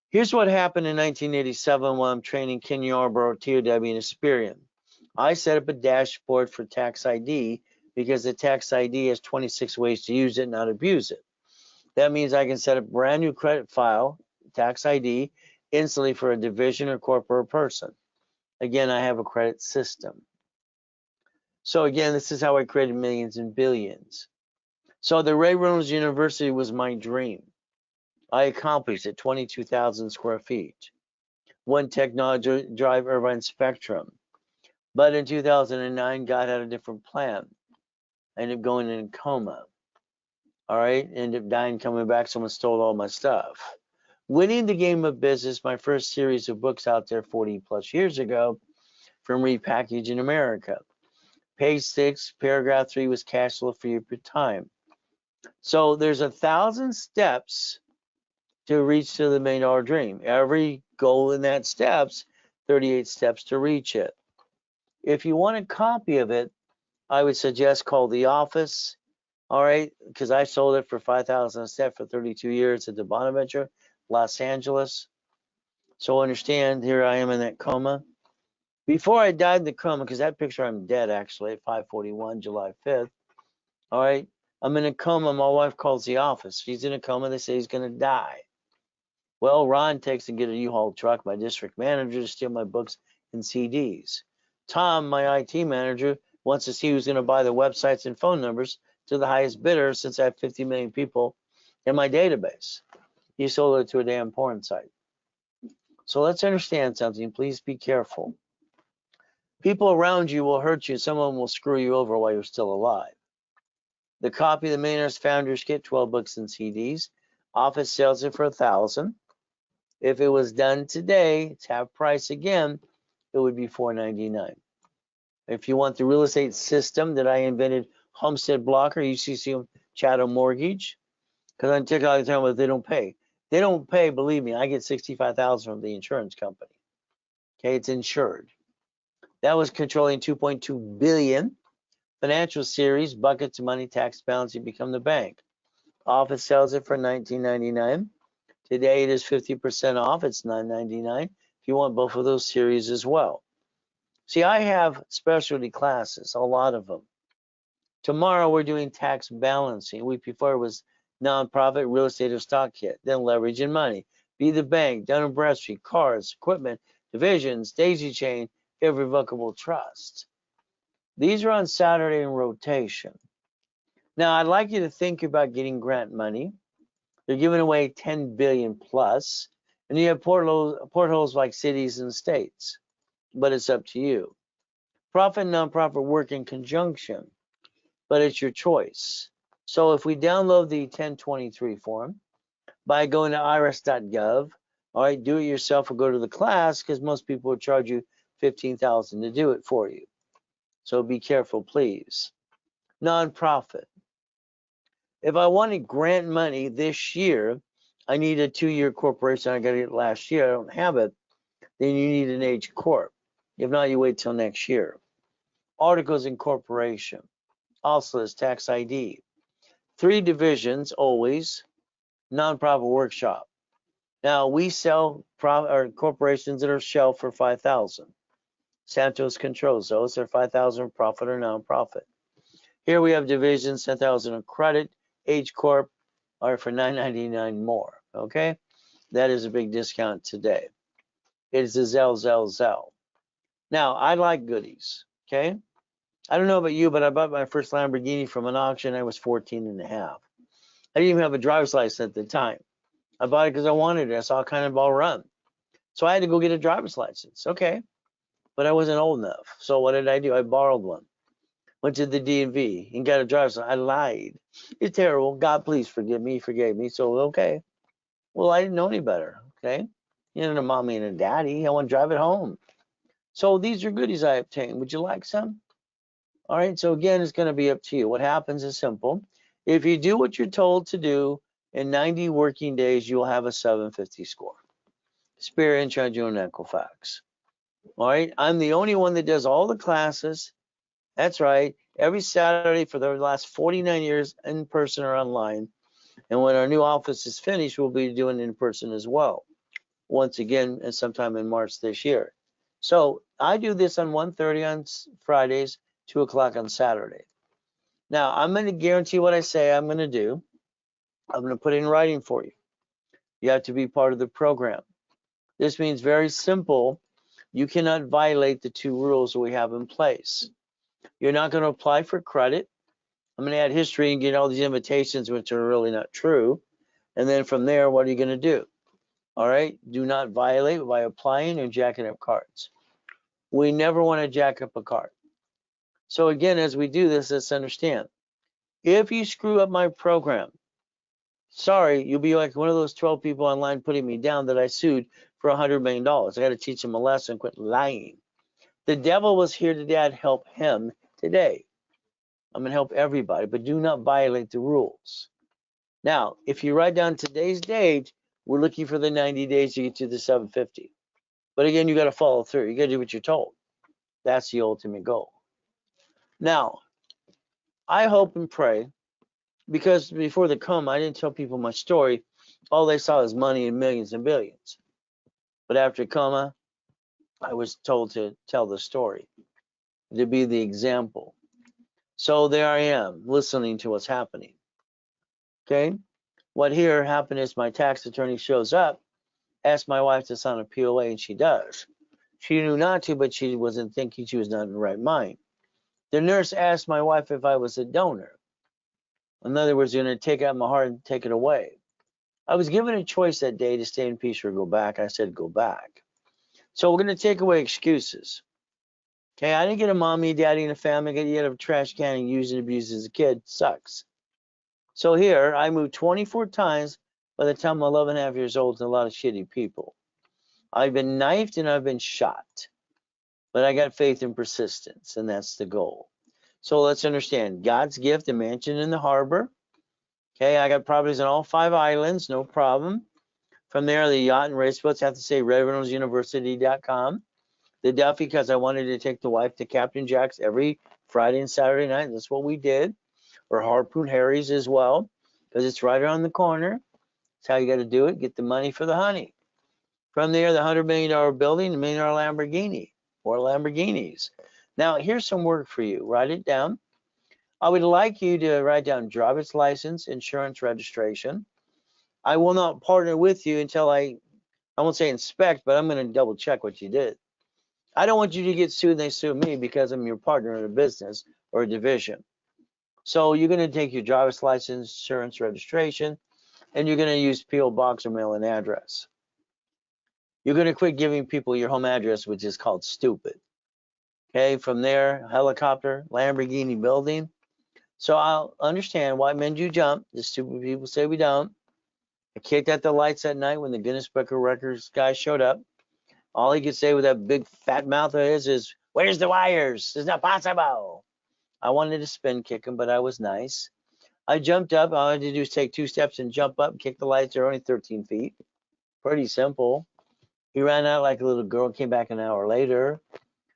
Here's what happened in 1987 while I'm training Ken Yarborough, TOW, and Experian. I set up a dashboard for Tax ID because the Tax ID has 26 ways to use it and not abuse it. That means I can set up a brand new credit file, Tax ID, instantly for a division or corporate person. Again, I have a credit system. So again, this is how I created millions and billions. So the Reynolds University was my dream. I accomplished it, 22,000 square feet. One technology drive Irvine Spectrum. But in 2009, God had a different plan. I ended up going in a coma. All right, ended up dying, coming back. Someone stole all my stuff. Winning the Game of Business, my first series of books out there 40 plus years ago from Repackaging America. Page 6, paragraph 3 was cash flow for your time. So there's 1,000 steps to reach to the $1 million dream. Every goal in that steps, 38 steps to reach it. If you want a copy of it, I would suggest call the office. All right, because I sold it for $5,000 a step for 32 years at the Bonaventure, Los Angeles. So understand, here I am in that coma. Before I died in the coma, because that picture I'm dead actually at 5:41, July 5th. All right, I'm in a coma. My wife calls the office. She's in a coma. They say he's going to die. Well, Ron takes and get a U-Haul truck, my district manager, to steal my books and CDs. Tom, my IT manager, wants to see who's going to buy the websites and phone numbers to the highest bidder since I have 50 million people in my database. He sold it to a damn porn site. So let's understand something. Please be careful. People around you will hurt you. Some of them will screw you over while you're still alive. The copy of the Millionaires Founders Kit, 12 books and CDs. Office sells it for $1,000. If it was done today, it's half price again, it would be $4.99. If you want the real estate system that I invented, Homestead Blocker, UCC Chattel Mortgage, because on TikTok, they're talking about they don't pay. They don't pay, believe me, I get $65,000 from the insurance company. Okay, it's insured. That was controlling $2.2 billion. Financial series, buckets of money, tax balance, you become the bank. Office sells it for $19.99. Today it is 50% off. It's $9.99. If you want both of those series as well. See, I have specialty classes, a lot of them. Tomorrow we're doing tax balancing. Week before was nonprofit, real estate, or stock kit. Then leverage and money. Be the bank, Dun & Bradstreet, cards, equipment, divisions, daisy chain, irrevocable trust. These are on Saturday in rotation. Now, I'd like you to think about getting grant money. They're giving away 10 billion plus, and you have portholes like cities and states, but it's up to you. Profit and nonprofit work in conjunction, but it's your choice. So if we download the 1023 form by going to irs.gov, all right, do it yourself or go to the class, because most people will charge you $15,000 to do it for you. So be careful, please. Nonprofit. If I wanted grant money this year, I need a 2-year corporation. I got it last year. I don't have it. Then you need an H Corp. If not, you wait till next year. Articles of incorporation. Also is tax ID. 3 divisions always. Nonprofit workshop. Now we sell corporations that are shelved for $5,000. Santos controls those. They're $5,000 profit or nonprofit. Here we have divisions, $10,000 of credit. H Corp are for $9.99 more. Okay, that is a big discount today. It is a Zell. Now I like goodies. Okay, I don't know about you, but I bought my first Lamborghini from an auction. I was 14 and a half. I didn't even have a driver's license at the time. I bought it because I wanted it. I saw it kind of all run. So I had to go get a driver's license. Okay, but I wasn't old enough. So what did I do? I borrowed one. Went to the DMV and got a driver's license. I lied. It's terrible. God, please forgive me. He forgave me. So, okay. Well, I didn't know any better. Okay. You know, a mommy and a daddy. I want to drive it home. So these are goodies I obtained. Would you like some? All right. So again, it's going to be up to you. What happens is simple. If you do what you're told to do in 90 working days, you'll have a 750 score. Spirit, Intragino, and Equifax. All right. I'm the only one that does all the classes. That's right. Every Saturday for the last 49 years, in person or online. And when our new office is finished, we'll be doing it in person as well. Once again, and sometime in March this year. So I do this on 1:30 on Fridays, 2 o'clock on Saturday. Now, I'm going to guarantee what I say I'm going to do. I'm going to put it in writing for you. You have to be part of the program. This means very simple. You cannot violate the 2 rules that we have in place. You're not going to apply for credit. I'm going to add history and get all these invitations, which are really not true. And then from there, what are you going to do? All right. Do not violate by applying and jacking up cards. We never want to jack up a card. So again, as we do this, let's understand. If you screw up my program, sorry, you'll be like one of those 12 people online putting me down that I sued for $100 million. I got to teach them a lesson, quit lying. The devil was here today. I'd help him today. I'm going to help everybody, but do not violate the rules. Now, if you write down today's date, we're looking for the 90 days to get to the 750. But again, you got to follow through. You got to do what you're told. That's the ultimate goal. Now, I hope and pray, because before the come, I didn't tell people my story. All they saw is money and millions and billions. But after coma, I was told to tell the story, to be the example. So there I am, listening to what's happening. Okay? What here happened is my tax attorney shows up, asks my wife to sign a POA, and she does. She knew not to, but she wasn't thinking, she was not in the right mind. The nurse asked my wife if I was a donor. In other words, you're going to take out my heart and take it away. I was given a choice that day to stay in peace or go back. I said, go back. So we're going to take away excuses. Okay, I didn't get a mommy, daddy, and a family. I get a trash can and use and abuse as a kid. Sucks. So here, I moved 24 times by the time I'm 11 and a half years old to a lot of shitty people. I've been knifed and I've been shot. But I got faith and persistence, and that's the goal. So let's understand, God's gift, a mansion in the harbor. Okay, I got properties on all 5 islands, no problem. From there, the yacht and race boats have to say ReynoldsUniversity.com. The Duffy, because I wanted to take the wife to Captain Jack's every Friday and Saturday night. That's what we did. Or Harpoon Harry's as well, because it's right around the corner. That's how you got to do it. Get the money for the honey. From there, the $100 million building, the $1 million Lamborghini or Lamborghinis. Now, here's some work for you. Write it down. I would like you to write down driver's license, insurance registration. I will not partner with you until I I won't say inspect, but I'm going to double check what you did. I don't want you to get sued and they sue me because I'm your partner in a business or a division. So you're going to take your driver's license, insurance, registration, and you're going to use P.O. Box or mail-in address. You're going to quit giving people your home address, which is called stupid. Okay, from there, helicopter, Lamborghini building. So I'll understand why men do jump. The stupid people say we don't. I kicked at the lights that night when the Guinness Book of Records guy showed up. All he could say with that big fat mouth of his is, "Where's the wires? It's not possible." I wanted to spin kick him, but I was nice. I jumped up. All I had to do was take 2 steps and jump up, kick the lights. They're only 13 feet. Pretty simple. He ran out like a little girl, came back an hour later.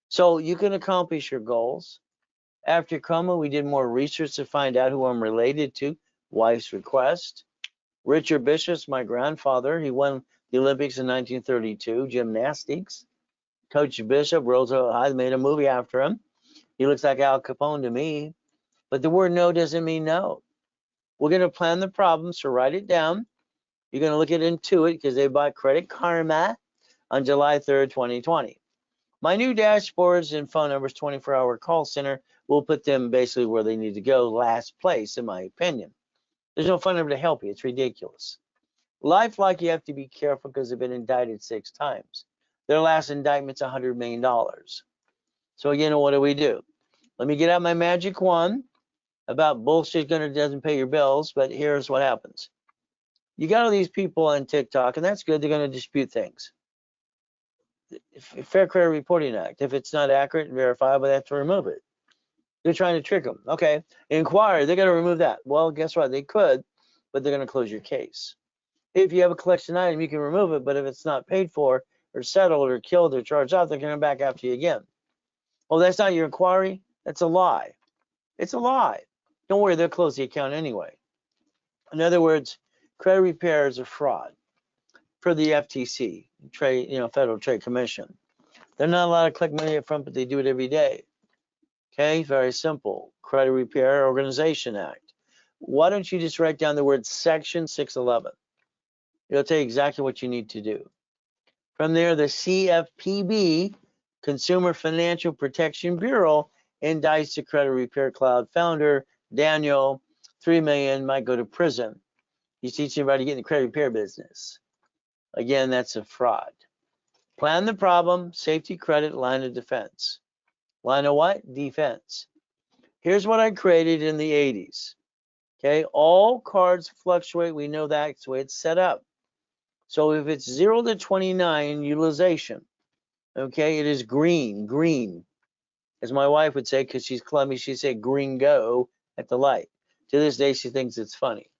So you can accomplish your goals. After coma, we did more research to find out who I'm related to. Wife's request. Richard Bishop's my grandfather. He won the Olympics in 1932, gymnastics. Coach Bishop, Roosevelt High, made a movie after him. He looks like Al Capone to me. But the word no doesn't mean no. We're going to plan the problem, so write it down. You're going to look at Intuit because they bought Credit Karma on July 3rd, 2020. My new dashboards and phone numbers, 24-hour call center, will put them basically where they need to go, last place, in my opinion. There's no phone number to help you. It's ridiculous. LifeLock, you have to be careful because they've been indicted 6 times. Their last indictment's $100 million. So again, what do? Let me get out my magic wand about bullshit doesn't pay your bills, but here's what happens. You got all these people on TikTok, and that's good. They're going to dispute things. Fair Credit Reporting Act. If it's not accurate and verifiable, they have to remove it. They're trying to trick them. Okay, inquiry, they're going to remove that. Well, guess what? They could, but they're going to close your case. If you have a collection item, you can remove it, but if it's not paid for or settled or killed or charged off, they're going to come back after you again. Well, that's not your inquiry. That's a lie. It's a lie. Don't worry, they'll close the account anyway. In other words, credit repair is a fraud for the FTC, Federal Trade Commission. They're not allowed to collect money up front, but they do it every day. Okay, very simple. Credit Repair Organization Act. Why don't you just write down the word Section 611? It'll tell you exactly what you need to do. From there, the CFPB, Consumer Financial Protection Bureau, indicts the Credit Repair Cloud founder, Daniel. $3 million, might go to prison. He's teaching everybody to get in the credit repair business. Again, that's a fraud. Plan the problem, safety credit, line of defense. Line of what? Defense. Here's what I created in the 80s. Okay, all cards fluctuate. We know that's the way it's set up. So if it's 0 to 29 utilization, okay, it is green. As my wife would say, because she's clumsy, she'd say green go at the light. To this day, she thinks it's funny.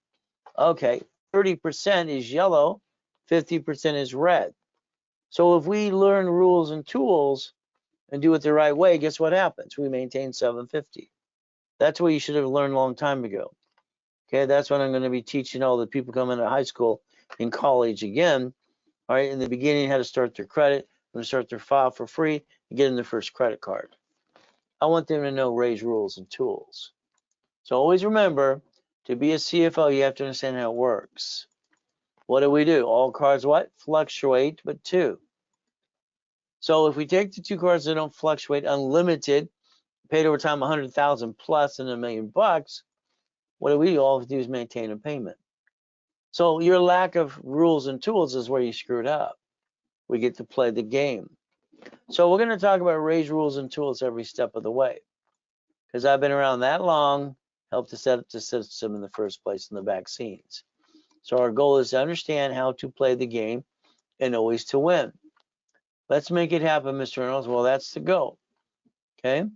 Okay, 30% is yellow, 50% is red. So if we learn rules and tools and do it the right way, guess what happens? We maintain 750. That's what you should have learned a long time ago. Okay, that's what I'm going to be teaching all the people coming out of high school and college again. All right, in the beginning, how to start their credit, how to start their file for free, and get them their first credit card. I want them to know Ray's rules and tools. So always remember, to be a CFO, you have to understand how it works. What do? All cards what? Fluctuate, but 2. So if we take the 2 cards that don't fluctuate, unlimited, paid over time 100,000 plus and $1 million, what do? All we have to do is maintain a payment. So your lack of rules and tools is where you screwed up. We get to play the game. So we're going to talk about Ray's rules and tools every step of the way, because I've been around that long, helped to set up the system in the first place in the vaccines. So our goal is to understand how to play the game and always to win. Let's make it happen, Mr. Reynolds. Well, that's the goal. Okay.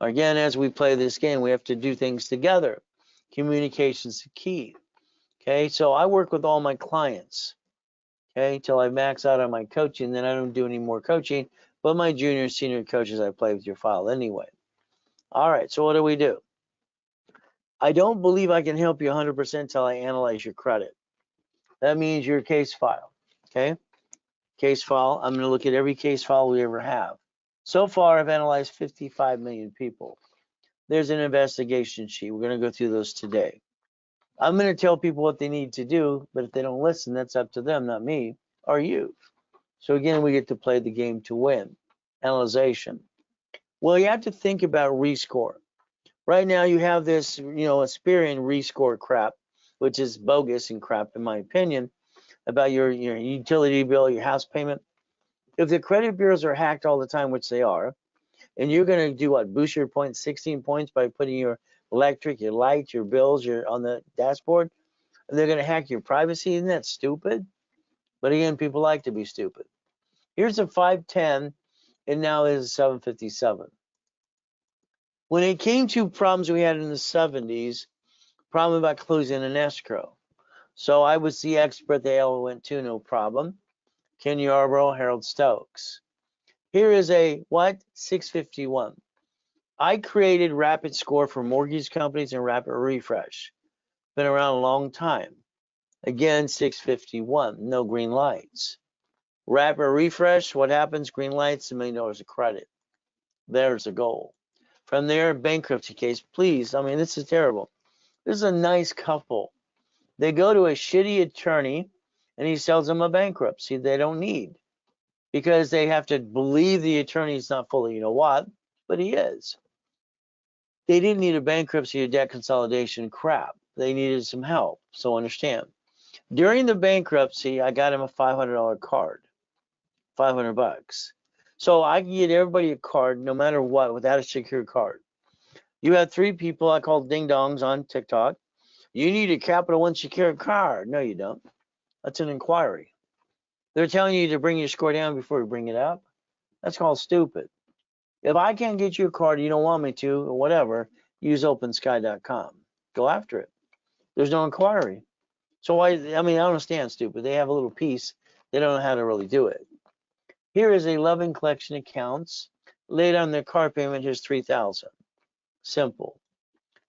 Again, as we play this game, we have to do things together. Communication's the key. Okay. So I work with all my clients. Okay. Till I max out on my coaching, then I don't do any more coaching. But my junior and senior coaches, I play with your file anyway. All right. So what do? I don't believe I can help you 100% until I analyze your credit. That means your case file. Okay. Case file. I'm going to look at every case file we ever have. So far, I've analyzed 55 million people. There's an investigation sheet. We're going to go through those today. I'm going to tell people what they need to do, but if they don't listen, that's up to them, not me or you. So again, we get to play the game to win. Analyzation. Well, you have to think about rescore. Right now, you have this, Experian rescore crap, which is bogus and crap, in my opinion, about your utility bill, your house payment. If the credit bureaus are hacked all the time, which they are, and you're going to do what? Boost your points 16 points by putting your electric, your light, your bills, on the dashboard, and they're going to hack your privacy. Isn't that stupid? But again, people like to be stupid. Here's a 510, and now is 757. When it came to problems we had in the 70s, problem about closing an escrow. So I was the expert they all went to, no problem. Ken Yarborough, Harold Stokes. Here is a what? 651. I created Rapid Score for mortgage companies and Rapid Refresh. Been around a long time. Again, 651, no green lights. Rapid Refresh, what happens? Green lights, $1 million of credit. There's a goal. From there, bankruptcy case, please. I mean, this is terrible. This is a nice couple. They go to a shitty attorney and he sells them a bankruptcy they don't need because they have to believe the attorney's not fully, but he is. They didn't need a bankruptcy or debt consolidation crap. They needed some help. So understand. During the bankruptcy, I got him a $500 card, $500. So I can get everybody a card no matter what without a secure card. You have 3 people I call ding dongs on TikTok. You need a Capital One secure card. No, you don't. That's an inquiry. They're telling you to bring your score down before you bring it up. That's called stupid. If I can't get you a card, you don't want me to, or whatever, use opensky.com. Go after it. There's no inquiry. So I don't understand stupid. They have a little piece. They don't know how to really do it. Here is 11 collection accounts. Laid on their car payment, here's $3,000. Simple.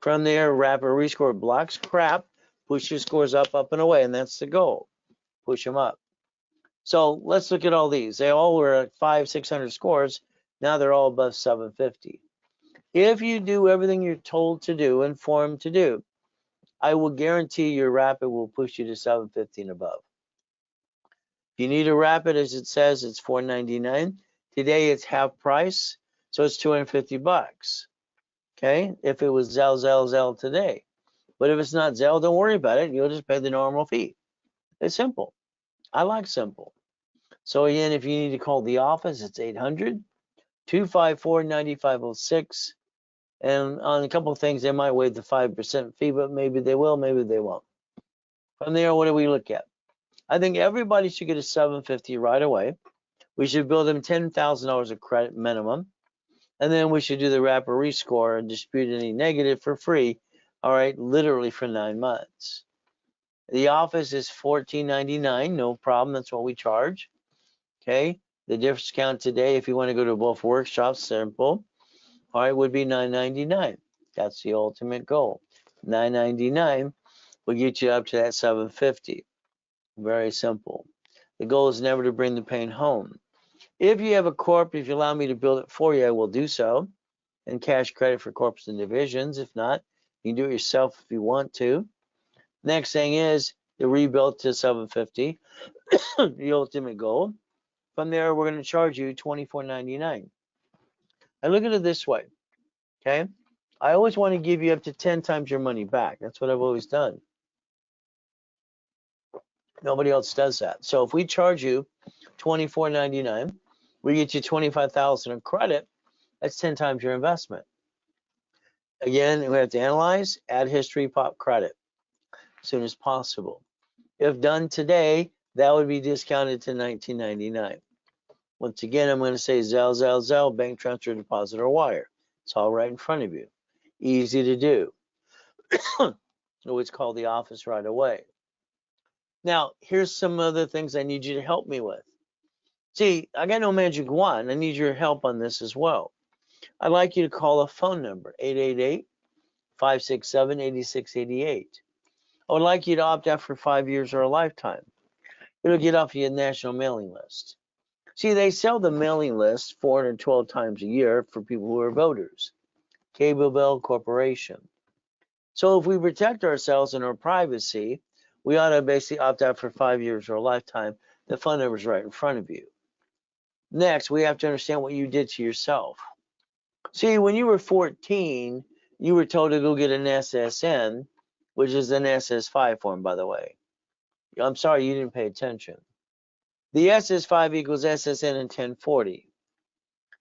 From there, Rapid Rescore blocks crap, push your scores up, and away, and that's the goal. Push them up. So let's look at all these. They all were at 500, 600 scores. Now they're all above 750. If you do everything you're told to do, informed to do, I will guarantee your Rapid will push you to 750 and above. If you need a Rapid, as it says, it's $499. Today it's half price, so it's $250. Okay, if it was Zelle today. But if it's not Zelle, don't worry about it. You'll just pay the normal fee. It's simple. I like simple. So again, if you need to call the office, it's 800-254-9506. And on a couple of things, they might waive the 5% fee, but maybe they will, maybe they won't. From there, what do we look at? I think everybody should get a 750 right away. We should build them $10,000 of credit minimum. And then we should do the Rapid Rescore and dispute any negative for free. All right, literally for 9 months. The office is $14.99, no problem. That's what we charge. Okay, the discount today, if you want to go to both workshops, simple. All right, would be $9.99. That's the ultimate goal. $9.99 will get you up to that $750. Very simple. The goal is never to bring the pain home. If you have a corp, if you allow me to build it for you, I will do so. And cash credit for corps and divisions. If not, you can do it yourself if you want to. Next thing is the rebuild to 750, the ultimate goal. From there, we're going to charge you $24.99. I look at it this way, okay? I always want to give you up to 10 times your money back. That's what I've always done. Nobody else does that. So if we charge you $24.99, we get you $25,000 in credit. That's 10 times your investment. Again, we have to analyze, add history, pop credit as soon as possible. If done today, that would be discounted to $19.99. Once again, I'm going to say Zelle, bank transfer, deposit, or wire. It's all right in front of you. Easy to do. It's called the office right away. Now, here's some other things I need you to help me with. See, I got no magic wand. I need your help on this as well. I'd like you to call a phone number, 888-567-8688. I would like you to opt out for 5 years or a lifetime. It'll get off your national mailing list. See, they sell the mailing list 412 times a year for people who are voters. Cable bill, corporation. So if we protect ourselves and our privacy, we ought to basically opt out for 5 years or a lifetime. The phone number is right in front of you. Next, we have to understand what you did to yourself. See, when you were 14, you were told to go get an SSN, which is an SS5 form, by the way. I'm sorry you didn't pay attention. The SS5 equals SSN in 1040.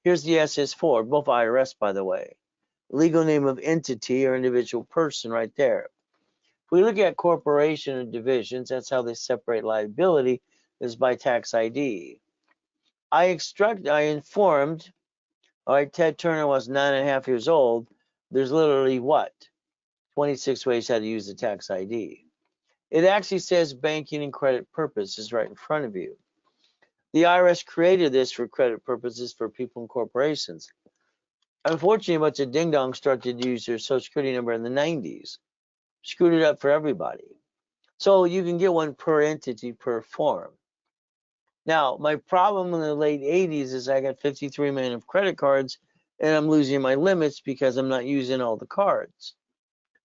Here's the SS4, both IRS, by the way. Legal name of entity or individual person right there. If we look at corporation and divisions, that's how they separate liability, is by tax ID. I informed, all right, Ted Turner was 9.5 years old. There's literally what? 26 ways how to use the tax ID. It actually says banking and credit purposes right in front of you. The IRS created this for credit purposes for people and corporations. Unfortunately, a bunch of ding-dongs started to use their Social Security number in the 90s. Screwed it up for everybody. So you can get one per entity per form. Now, my problem in the late 80s is I got 53 million of credit cards and I'm losing my limits because I'm not using all the cards.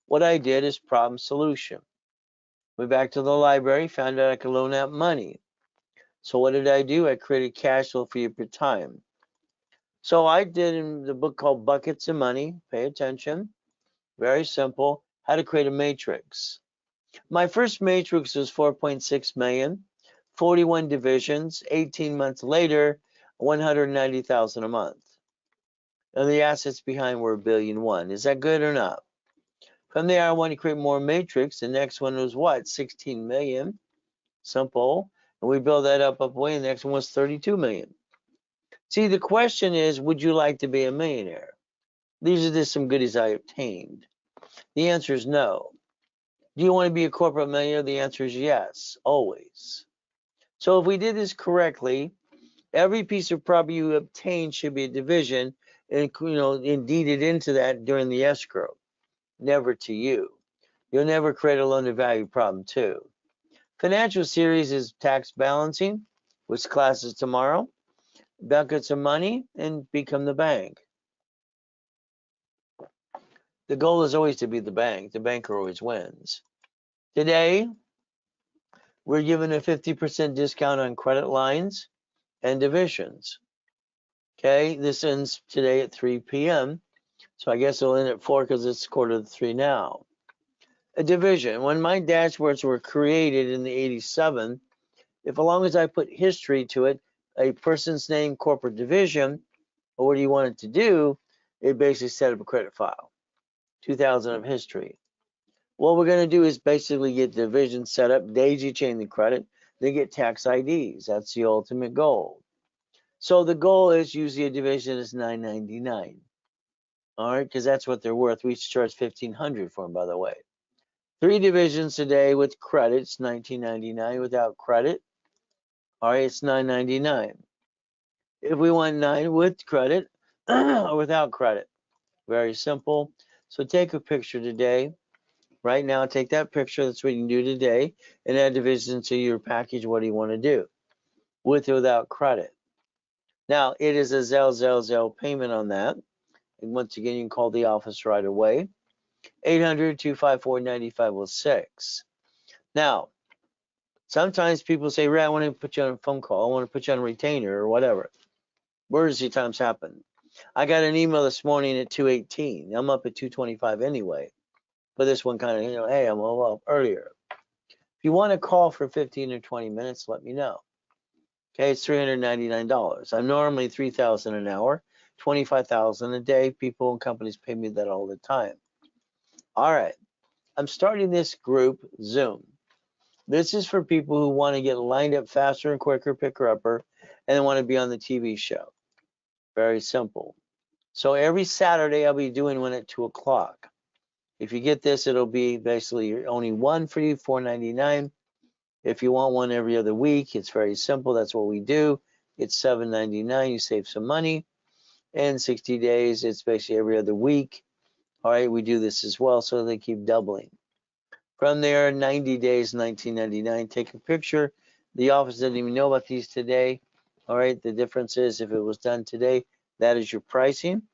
What I did is problem solution. Went back to the library, found out I could loan out money. So what did I do? I created cash flow for you per time. So I did in the book called Buckets of Money. Pay attention. Very simple. How to create a matrix. My first matrix was 4.6 million, 41 divisions, 18 months later, 190,000 a month. And the assets behind were $1.1 billion. Is that good or not? From there, I want to create more matrix. The next one was what? 16 million. Simple. And we build that up way. The next one was 32 million. See, the question is, would you like to be a millionaire? These are just some goodies I obtained. The answer is no. Do you want to be a corporate millionaire? The answer is yes, always. So if we did this correctly, every piece of property you obtain should be a division and deeded into that during the escrow. Never to you. You'll never create a loan to value problem too. Financial series is tax balancing, which class is tomorrow. Buckets of money and become the bank. The goal is always to be the bank. The banker always wins. Today, we're given a 50% discount on credit lines and divisions. Okay, this ends today at 3 p.m. So I guess it'll end at 4 because it's 2:45 now. A division. When my dashboards were created in the 87, if as long as I put history to it, a person's name, corporate division, or what do you want it to do, it basically set up a credit file. 2000 of history. What we're going to do is basically get division set up, daisy chain the credit, then get tax IDs. That's the ultimate goal. So the goal is usually a division is $9.99. All right, because that's what they're worth. We charge $1,500 for them, by the way. 3 divisions today with credit, it's $19.99. Without credit, all right, it's $9.99. If we want 9 with credit or without credit, very simple. So take a picture today. Right now, take that picture. That's what you can do today, and add divisions to your package. What do you want to do? With or without credit. Now, it is a Zelle payment on that. And once again, you can call the office right away. 800-254-9506. Now, sometimes people say, Ray, I want to put you on a phone call. I want to put you on a retainer or whatever. Emergency times happen. I got an email this morning at 2:18. I'm up at 2:25 anyway. But this one kind of, hey, I'm a little up earlier. If you want to call for 15 or 20 minutes, let me know. Okay, it's $399. I'm normally $3,000 an hour, $25,000 a day. People and companies pay me that all the time. All right, I'm starting this group Zoom. This is for people who want to get lined up faster and quicker, picker-upper, and they want to be on the TV show. Very simple. So every Saturday, I'll be doing one at 2 o'clock. If you get this, it'll be basically only one for you, $4.99. If you want one every other week, it's very simple. That's what we do. It's $7.99. You save some money. And 60 days, it's basically every other week. All right, we do this as well, so they keep doubling. From there, 90 days, $19.99. Take a picture. The office doesn't even know about these today. All right, the difference is if it was done today, that is your pricing.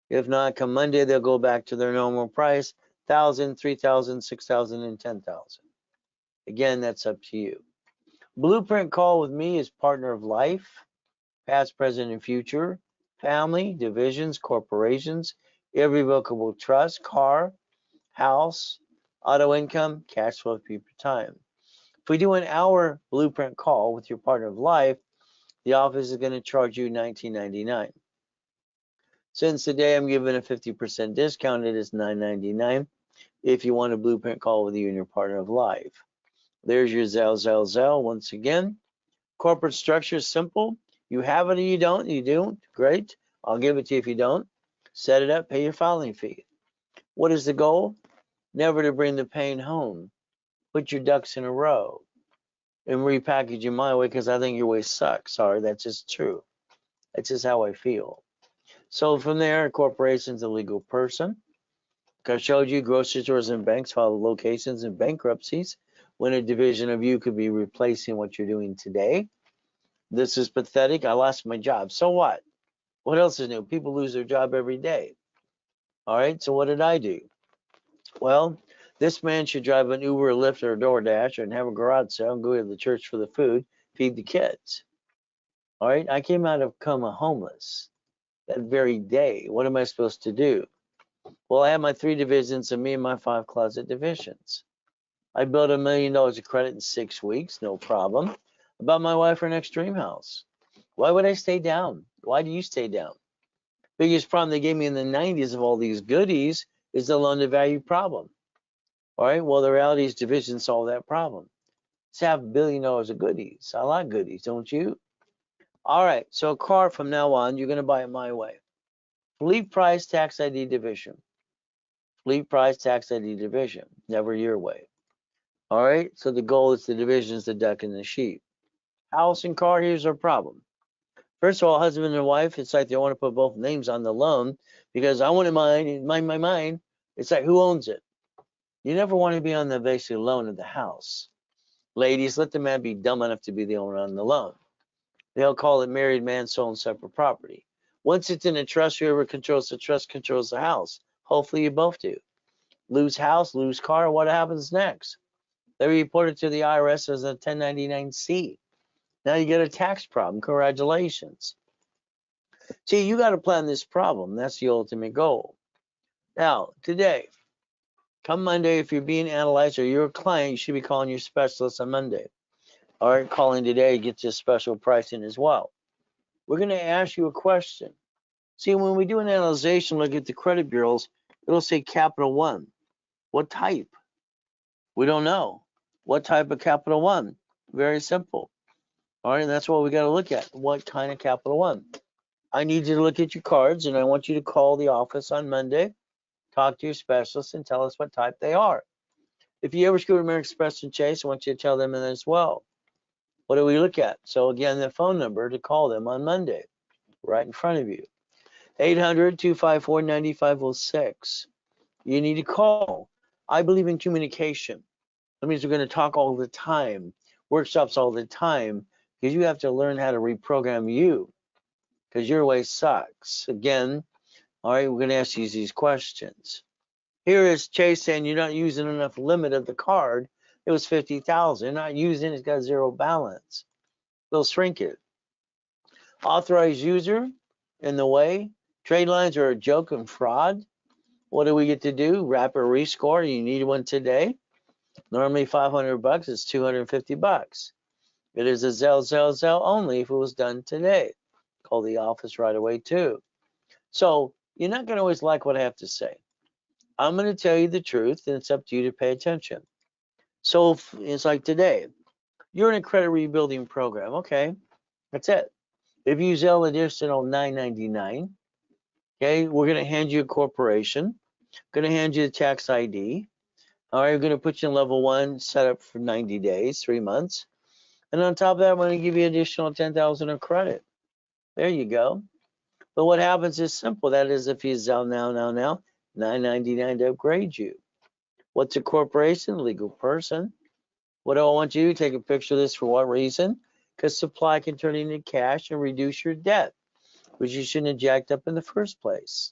If not, come Monday, they'll go back to their normal price, $1,000, $3,000, $6,000, and $10,000. Again, that's up to you. Blueprint call with me is partner of life. past, present, and future, family, divisions, corporations, irrevocable trust, car, house, auto income, cash flow, future time. If we do an hour blueprint call with your partner of life, the office is going to charge you $19.99. Since today I'm giving a 50% discount, it is $9.99 if you want a blueprint call with you and your partner of life. There's your Zell. Once again, corporate structure is simple. You have it or you don't. You don't. Great. I'll give it to you if you don't. Set it up, pay your filing fee. What is the goal? Never to bring the pain home. Put your ducks in a row and repackage it my way because I think your way sucks. Sorry, that's just true. That's just how I feel. So from there, a corporation's a legal person. I showed you grocery stores and banks file locations and bankruptcies when a division of you could be replacing what you're doing today. This is pathetic. I lost my job. So what? What else is new? People lose their job every day. All right, so what did I do? Well, this man should drive an Uber, Lyft, or DoorDash and have a garage sale and go to the church for the food, feed the kids. All right, I came out of coma homeless that very day. What am I supposed to do? Well, I had my 3 divisions and me and my 5 closet divisions. I built $1 million of credit in 6 weeks, no problem. I bought my wife an extreme house. Why would I stay down? Why do you stay down? Biggest problem they gave me in the 90s of all these goodies is the loan to value problem. All right, well, the reality is division solved that problem. It's $500 million of goodies. I like goodies, don't you? All right, so a car from now on, you're going to buy it my way. Fleet price tax ID division. Fleet price tax ID division, never your way. All right, so the goal is the divisions, the duck and the sheep. House and car, here's our problem. First of all, husband and wife, it's like they want to put both names on the loan because I want it mine. It's like, who owns it? You never want to be on the basic loan of the house. Ladies, let the man be dumb enough to be the owner on the loan. They'll call it married man, sole and separate property. Once it's in a trust, whoever controls the trust controls the house. Hopefully you both do. Lose house, lose car, what happens next? They report it to the IRS as a 1099-C. Now you get a tax problem. Congratulations. See, you got to plan this problem. That's the ultimate goal. Now, today, come Monday, if you're being analyzed or you're a client, you should be calling your specialist on Monday. All right, calling today gets you special pricing as well. We're going to ask you a question. See, when we do an analyzation, look at the credit bureaus, it'll say Capital One. What type? We don't know. What type of Capital One? Very simple. All right, and that's what we got to look at. What kind of Capital One? I need you to look at your cards, and I want you to call the office on Monday, talk to your specialist, and tell us what type they are. If you ever screw American Express and Chase, I want you to tell them as well. What do we look at? So again, the phone number to call them on Monday, right in front of you. 800-254-9506. You need to call. I believe in communication. That means we're going to talk all the time, workshops all the time, because you have to learn how to reprogram you, because your way sucks. Again, all right, we're going to ask you these questions. Here is Chase saying you're not using enough limit of the card. It was 50,000. You're not using it. It's got 0 balance. They'll shrink it. Authorized user in the way. Trade lines are a joke and fraud. What do we get to do? Rapid rescore. You need one today. Normally $500. It's $250. It is a Zell only if it was done today. Call the office right away too. So you're not going to always like what I have to say. I'm going to tell you the truth, and it's up to you to pay attention. So it's like today, you're in a credit rebuilding program. Okay, that's it. If you Zell additional $9.99, okay, we're going to hand you a corporation, going to hand you the tax ID. All right, we're going to put you in level 1, set up for 90 days, 3 months. And on top of that, I'm going to give you additional $10,000 of credit. There you go. But what happens is simple. That is, if you Zell now, $9.99 to upgrade you. What's a corporation? Legal person. What do I want you to take a picture of this for what reason? Because supply can turn into cash and reduce your debt, which you shouldn't have jacked up in the first place.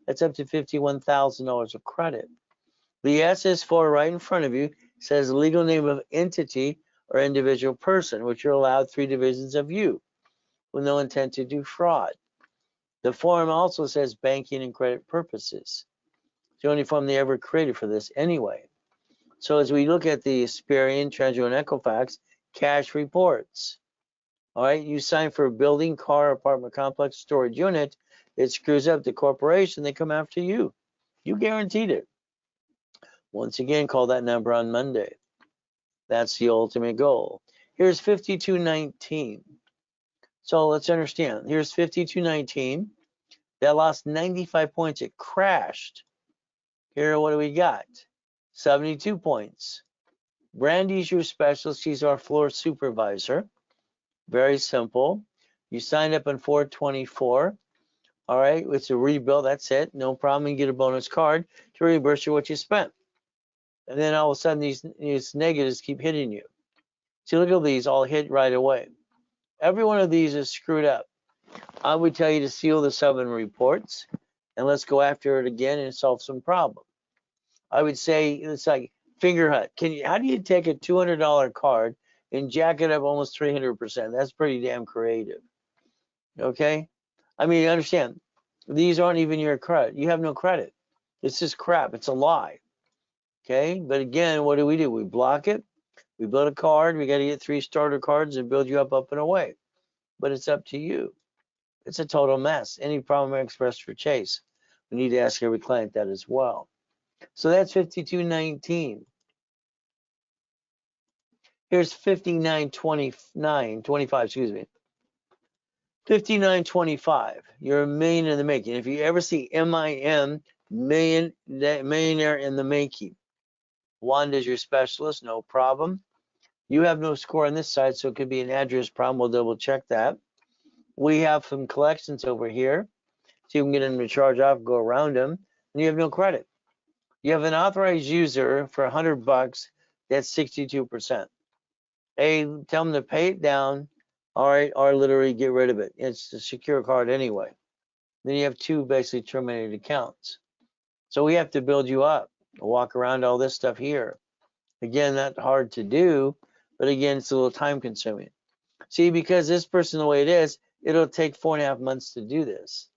That's up to $51,000 of credit. The SS4 right in front of you says legal name of entity or individual person, which are allowed 3 divisions of you. with no intent to do fraud. The form also says banking and credit purposes. It's the only form they ever created for this anyway. So as we look at the Experian, Treasury, and Equifax cash reports, all right, you sign for a building, car, apartment complex, storage unit, it screws up the corporation, they come after you. You guaranteed it. Once again, call that number on Monday. That's the ultimate goal. Here's 5219. So let's understand. Here's 5219. That lost 95 points. It crashed. Here, what do we got? 72 points. Brandy's your specialist. She's our floor supervisor. Very simple. You signed up on 424. All right, it's a rebuild. That's it. No problem. You get a bonus card to reimburse you what you spent. And then all of a sudden, these negatives keep hitting you. See, look at these all hit right away. Every one of these is screwed up. I would tell you to seal the 7 reports and let's go after it again and solve some problem. I would say it's like finger hut. How do you take a $200 card and jack it up almost 300%? That's pretty damn creative. Okay? I mean, you understand, these aren't even your credit. You have no credit. It's just crap. It's a lie. Okay? But again, what do? We block it. We build a card. We got to get 3 starter cards and build you up and away. But it's up to you. It's a total mess. Any problem expressed for Chase, we need to ask every client that as well. So that's 5219. Here's 5925, excuse me. 5925. You're a million in the making. If you ever see MIM, millionaire in the making. Wanda's your specialist, no problem. You have no score on this side, so it could be an address problem. We'll double check that. We have some collections over here. So you can get them to charge off, go around them, and you have no credit. You have an authorized user for $100. That's 62%. Hey, tell them to pay it down, all right, or literally get rid of it. It's a secure card anyway. Then you have 2 basically terminated accounts. So we have to build you up, walk around all this stuff here. Again, not hard to do, but again, it's a little time consuming. See, because this person, the way it is, it'll take 4.5 months to do this.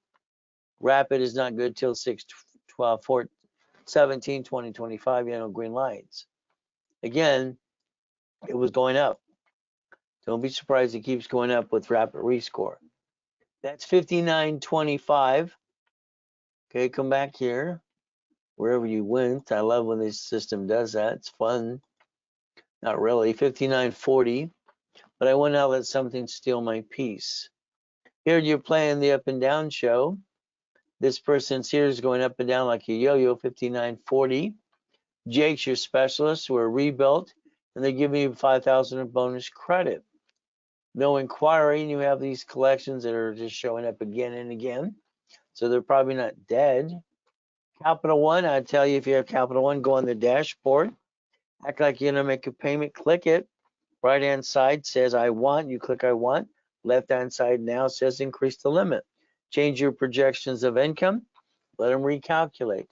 Rapid is not good till 6/12/17/2025. You know, green lights. Again, it was going up. Don't be surprised it keeps going up with rapid rescore. That's 5925. Okay, come back here. Wherever you went. I love when this system does that. It's fun. Not really. 5940. But I want to let something steal my peace. Here you're playing the up and down show. This person's here is going up and down like a yo-yo, 5940. Jake's your specialist. We're rebuilt, and they give you 5,000 of bonus credit. No inquiry, and you have these collections that are just showing up again and again. So they're probably not dead. Capital One, I tell you, if you have Capital One, go on the dashboard. Act like you're going to make a payment. Click it. Right-hand side says I want. You click I want. Left-hand side now says increase the limit. Change your projections of income. Let them recalculate.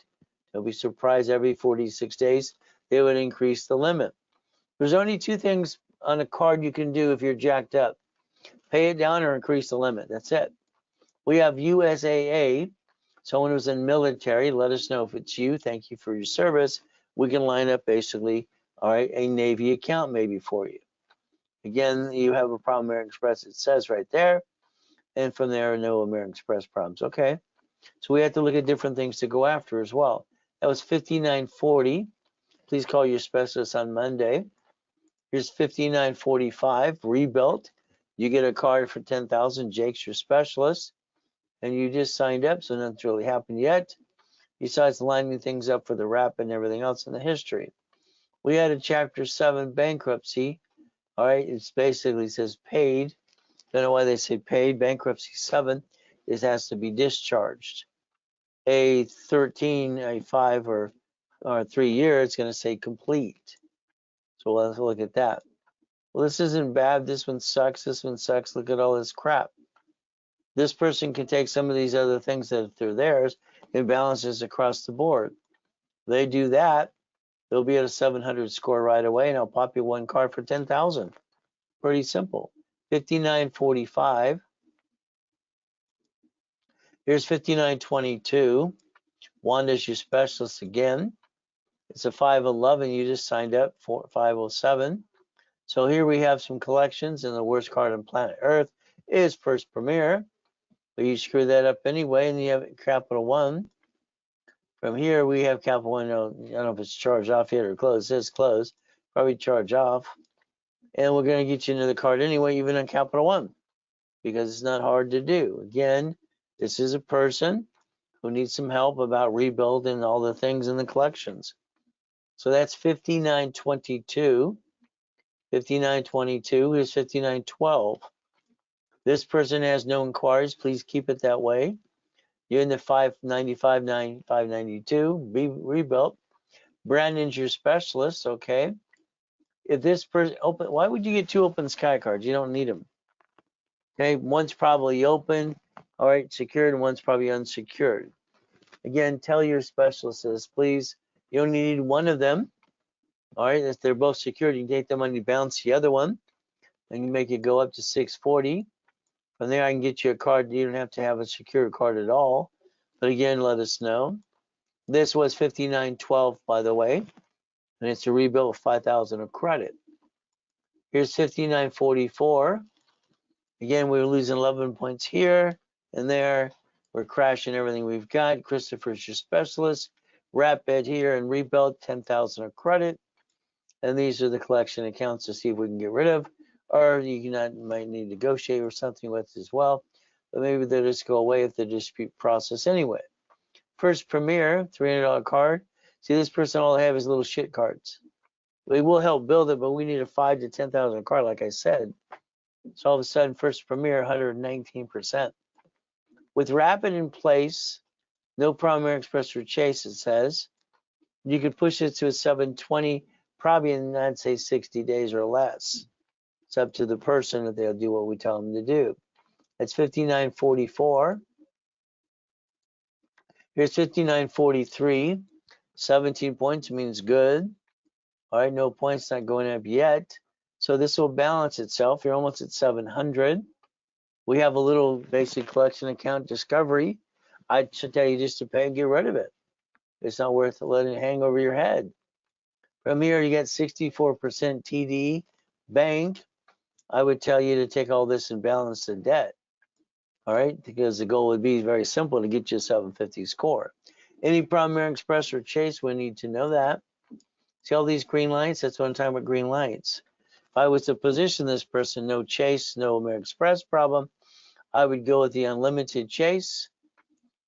You'll be surprised every 46 days they would increase the limit. There's only 2 things on a card you can do if you're jacked up. Pay it down or increase the limit. That's it. We have USAA. Someone who's in military, let us know if it's you. Thank you for your service. We can line up basically, all right, a Navy account maybe for you. Again, you have a problem American Express, it says right there. And from there, no American Express problems. Okay. So we have to look at different things to go after as well. That was 5940. Please call your specialist on Monday. Here's 5945, rebuilt. You get a card for 10,000. Jake's your specialist. And you just signed up, so nothing's really happened yet, besides lining things up for the wrap and everything else in the history. We had a Chapter 7 bankruptcy. All right, it's basically says paid. Don't know why they say paid. Bankruptcy 7 has to be discharged. A 13, a 5, or 3 year, it's going to say complete. So let's look at that. Well, this isn't bad. This one sucks. This one sucks. Look at all this crap. This person can take some of these other things that they're theirs and balances across the board. They do that, they'll be at a 700 score right away, and I'll pop you 1 card for 10,000. Pretty simple. 5945. Here's 5922. Wanda's your specialist again. It's a 511. You just signed up for 507. So here we have some collections, and the worst card on planet Earth is First Premier. But you screw that up anyway, and you have Capital One. From here, we have Capital One. I don't know if it's charged off yet or closed. It says closed. Probably charge off. And we're going to get you another card anyway, even on Capital One, because it's not hard to do. Again, this is a person who needs some help about rebuilding all the things in the collections. So that's 5922. 5922. Here's 5912. This person has no inquiries. Please keep it that way. You're in the 595, 592. Rebuilt. Brandon's your specialist. Okay. If this person open, why would you get 2 open sky cards? You don't need them. Okay. One's probably open. All right. Secured, and one's probably unsecured. Again, tell your specialist this, please. You only need one of them. All right. If they're both secured, you can take the money, bounce the other one, and you make it go up to 640. From there, I can get you a card. You don't have to have a secured card at all. But again, let us know. This was 5912, by the way, and it's a rebuild with 5,000 of credit. Here's 5944. Again, we're losing 11 points here and there. We're crashing everything we've got. Christopher's your specialist. Wrap bed here and rebuild 10,000 of credit. And these are the collection accounts to see if we can get rid of, or you might need to negotiate or something with as well. But maybe they'll just go away if the dispute process anyway. First Premier, $300 card. See, this person, all they have is little shit cards. We will help build it, but we need a 5,000 to 10,000 card, like I said. So all of a sudden, First Premier, 119%. With Rapid in place, no Primary Express or Chase, it says, you could push it to a 720, probably in, I'd say, 60 days or less. It's up to the person if they'll do what we tell them to do. That's 5944. Here's 5943. 17 points means good. All right, no points, not going up yet. So this will balance itself. You're almost at 700. We have a little basic collection account discovery. I should tell you just to pay and get rid of it. It's not worth letting it hang over your head. From here, you get 64% TD bank. I would tell you to take all this and balance the debt. All right, because the goal would be very simple, to get you a 750 score. Any Primary Express or Chase, we need to know that. See all these green lights? That's what I'm talking about, green lights. If I was to position this person, no Chase, no American Express problem, I would go with the unlimited Chase.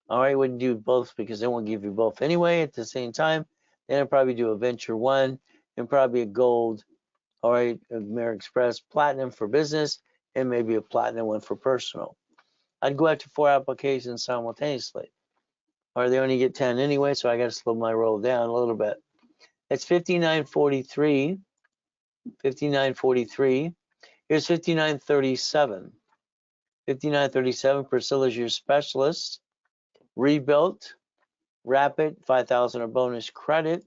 All right, wouldn't do both because they won't give you both anyway at the same time. Then I'd probably do a Venture One and probably a Gold, all right, American Express Platinum for business, and maybe a Platinum one for personal. I'd go after 4 applications simultaneously. Or they only get 10 anyway, so I got to slow my roll down a little bit. It's 5943. 5943. Here's 5937. 5937. Priscilla's your specialist. Rebuilt. Rapid. 5,000 of bonus credit.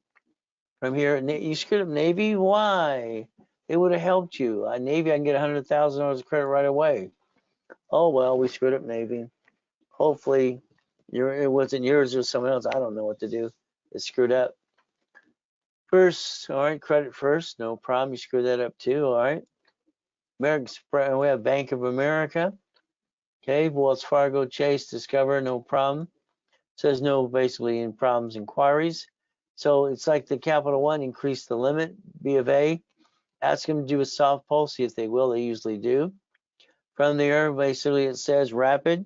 From here, you screwed up Navy. Why? It would have helped you. Navy, I can get $100,000 of credit right away. Oh well, we screwed up Navy. Hopefully, it wasn't yours or someone else. I don't know what to do. It's screwed up. First, all right, credit first, no problem. You screw that up too, all right. American Express, we have Bank of America. Okay, Wells Fargo, Chase, Discover, no problem. Says no, basically, in problems, inquiries. So it's like the Capital One, increase the limit. B of A, ask them to do a soft pull, see if they will. They usually do. From there, basically, it says rapid,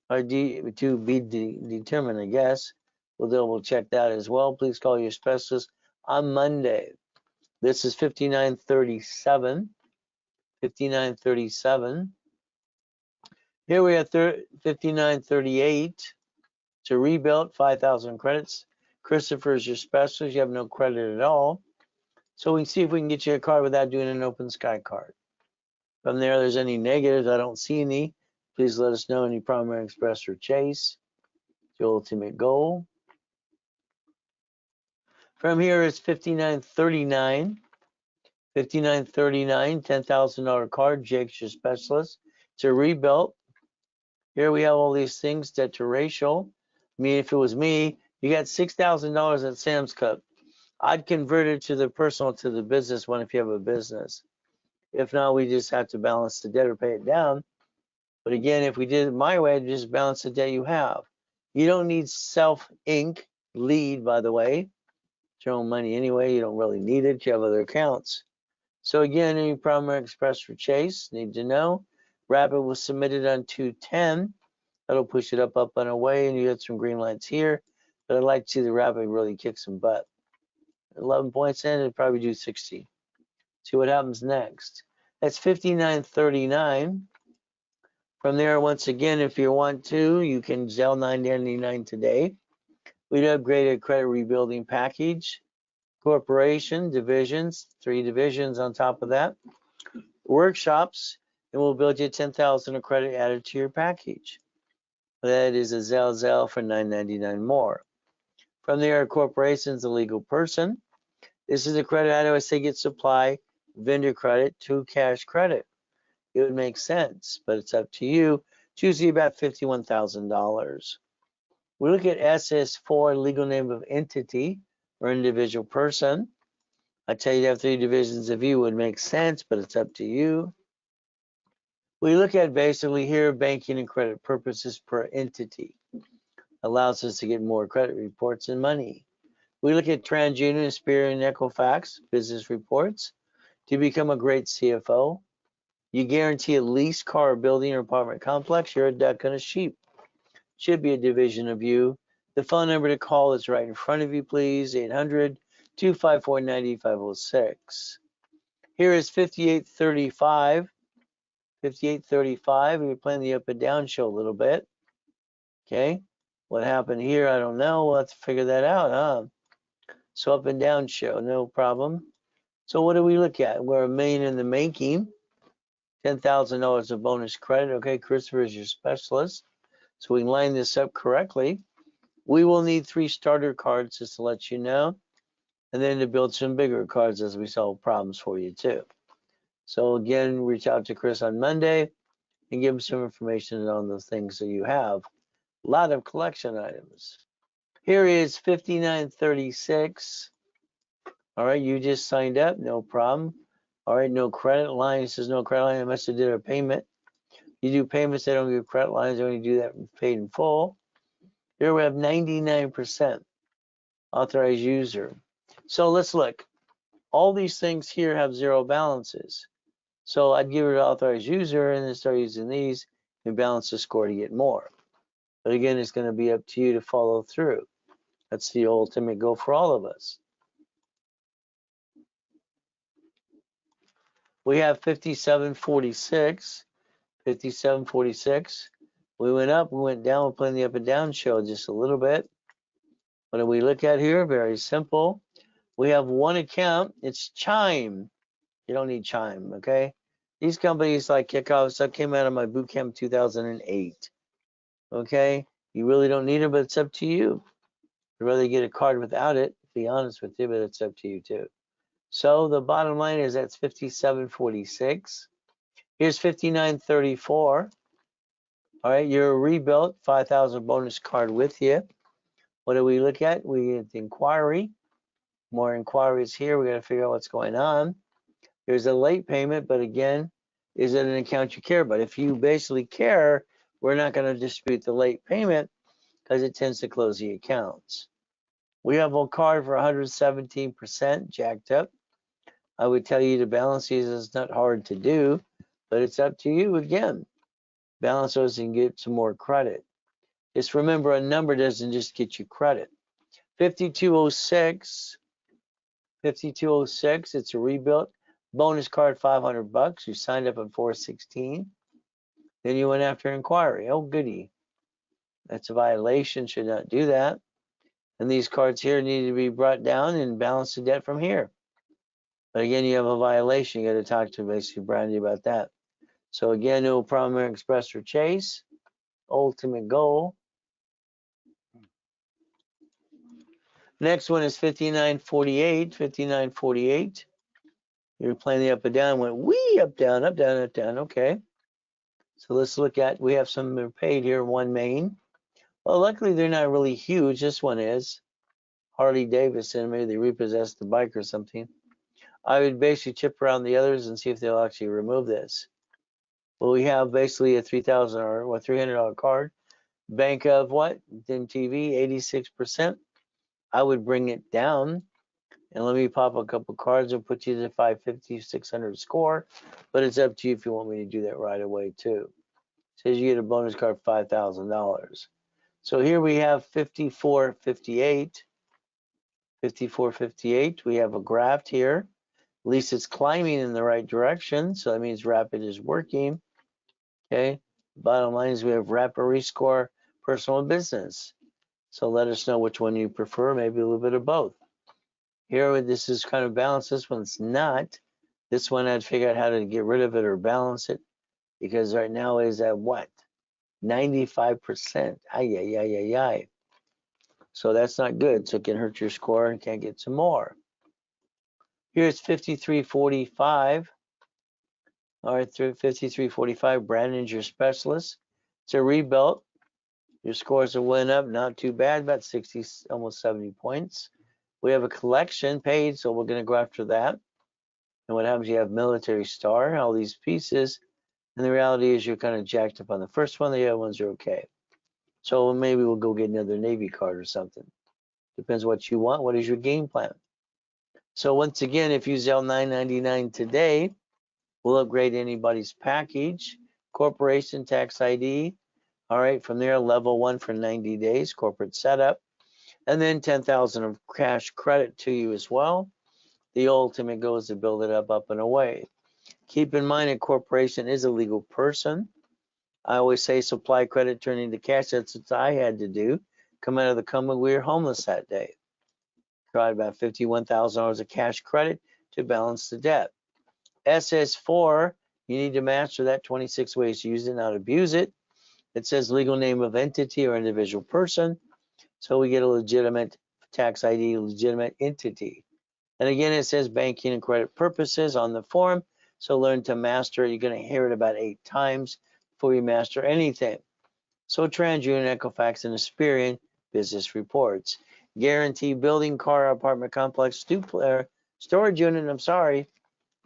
or to be determined, I guess. We'll double check that as well. Please call your specialist on Monday. This is 5937. 5937. Here we have 5938. To rebuild, 5,000 credits. Christopher is your specialist. You have no credit at all. So we can see if we can get you a card without doing an open sky card. From there, there's any negatives. I don't see any. Please let us know any Primary Express or Chase. Your ultimate goal. From here is 5939. 5939, $10,000 card. Jake's your specialist. It's a rebuilt. Here we have all these things, debt to ratio. I mean, if it was me, you got $6,000 at Sam's Club. I'd convert it to the personal to the business one if you have a business. If not, we just have to balance the debt or pay it down. But again, if we did it my way, I'd just balance the debt you have. You don't need self-inc lead, by the way. It's your own money anyway. You don't really need it. You have other accounts. So again, any Primary Express or Chase, need to know. Rapid was submitted on 210. That'll push it up and away, and you get some green lights here. But I'd like to see the Rapid really kick some butt. 11 points in, it'd probably do 60. See what happens next. That's 59.39. From there, once again, if you want to, you can Zelle 999 today. We'd upgrade a credit rebuilding package. Corporation, divisions, 3 divisions on top of that. Workshops, and we'll build you 10,000 of credit added to your package. That is a Zelle for $9.99 more. From there, corporation's a legal person. This is a credit I always say get supply, vendor credit to cash credit. It would make sense, but it's up to you. It's usually about $51,000. We look at SS4, legal name of entity or individual person. I tell you to have 3 divisions of view would make sense, but it's up to you. We look at basically here banking and credit purposes per entity. Allows us to get more credit reports and money. We look at TransUnion, Experian, and Equifax business reports. To become a great CFO, you guarantee a lease, car, building, or apartment complex. You're a duck and a sheep. Should be a division of you. The phone number to call is right in front of you, please. 800-254-9506. Here is 5835. 5835. We're playing the up and down show a little bit. Okay. What happened here? I don't know. We'll have to figure that out, huh? So up and down show, no problem. So what do we look at? We're $1 million in the making. $10,000 of bonus credit. Okay, Christopher is your specialist. So we can line this up correctly. We will need 3 starter cards just to let you know. And then to build some bigger cards as we solve problems for you too. So again, reach out to Chris on Monday and give him some information on the things that you have. A lot of collection items. Here is 5936. All right, you just signed up, no problem. All right, no credit line. It says no credit line. I must have did a payment. You do payments, they don't give credit lines. They only do that paid in full. Here we have 99% authorized user. So let's look. All these things here have 0 balances. So I'd give it an authorized user and then start using these and balance the score to get more. But again, it's going to be up to you to follow through. That's the ultimate goal for all of us. We have 5746. 5746. We went up, we went down. We're playing the up and down show just a little bit. What do we look at here? Very simple. We have one account. It's Chime. You don't need Chime, okay? These companies like Kickoff, that came out of my boot camp 2008. Okay? You really don't need it, but it's up to you. I'd rather get a card without it, to be honest with you, but it's up to you too. So the bottom line is that's 5746. Here's 5934. All right, you're rebuilt, 5,000 bonus card with you. What do we look at? We get the inquiry. More inquiries here. We got to figure out what's going on. There's a late payment, but again, is it an account you care about? If you basically care, we're not going to dispute the late payment because it tends to close the accounts. We have a card for 117% jacked up. I would tell you to balance these. It's not hard to do, but it's up to you again. Balance those and get some more credit. Just remember, a number doesn't just get you credit. 5206. 5206. It's a rebuilt bonus card, $500. You signed up at 416. Then you went after inquiry. Oh, goody. That's a violation. Should not do that. And these cards here need to be brought down and balance the debt from here. But again, you have a violation. You got to talk to basically Brandy about that. So again, no Primary Express or Chase. Ultimate goal. Next one is 5948. 5948. You're playing the up and down. Went wee up, down, up, down, up, down. Okay. So let's look at, we have some that are paid here, one main. Well, luckily they're not really huge. This one is Harley Davidson. Maybe they repossessed the bike or something. I would basically chip around the others and see if they'll actually remove this. Well, we have basically a $3,000 or $300 card. Bank of what? Then TV, 86%. I would bring it down and let me pop a couple cards and put you to 550, 600 score. But it's up to you if you want me to do that right away too. It says you get a bonus card, $5,000. So here we have 54.58. 54.58. We have a graph here. At least it's climbing in the right direction. So that means rapid is working. Okay. Bottom line is we have rapid rescore, personal and business. So let us know which one you prefer, maybe a little bit of both. Here, this is kind of balanced. This one's not. This one I'd figure out how to get rid of it or balance it, because right now it is at what? 95%. Ay, ay, ay, ay, ay. So that's not good. So it can hurt your score and can't get some more. Here's 53.45. All right, 53.45. Brandon's your specialist. It's a rebuilt. Your scores have went up, not too bad, about 60, almost 70 points. We have a collection paid, so we're going to go after that. And what happens, you have military star, all these pieces. And the reality is you're kind of jacked up on the first one. The other ones are okay. So maybe we'll go get another Navy card or something. Depends what you want. What is your game plan? So once again, if you sell $9.99 today, we'll upgrade anybody's package. Corporation tax ID. All right, from there, level 1 for 90 days, corporate setup. And then 10,000 of cash credit to you as well. The ultimate goal is to build it up and away. Keep in mind, a corporation is a legal person. I always say supply credit turning to cash. That's what I had to do. Come out of the company, we were homeless that day. Tried about $51,000 of cash credit to balance the debt. SS4, you need to master that 26 ways to use it, not abuse it. It says legal name of entity or individual person. So we get a legitimate tax ID, legitimate entity. And again, it says banking and credit purposes on the form. So learn to master it. You're going to hear it about 8 times before you master anything. So TransUnion, Equifax, and Experian business reports. Guarantee building, car, apartment complex, storage unit. I'm sorry.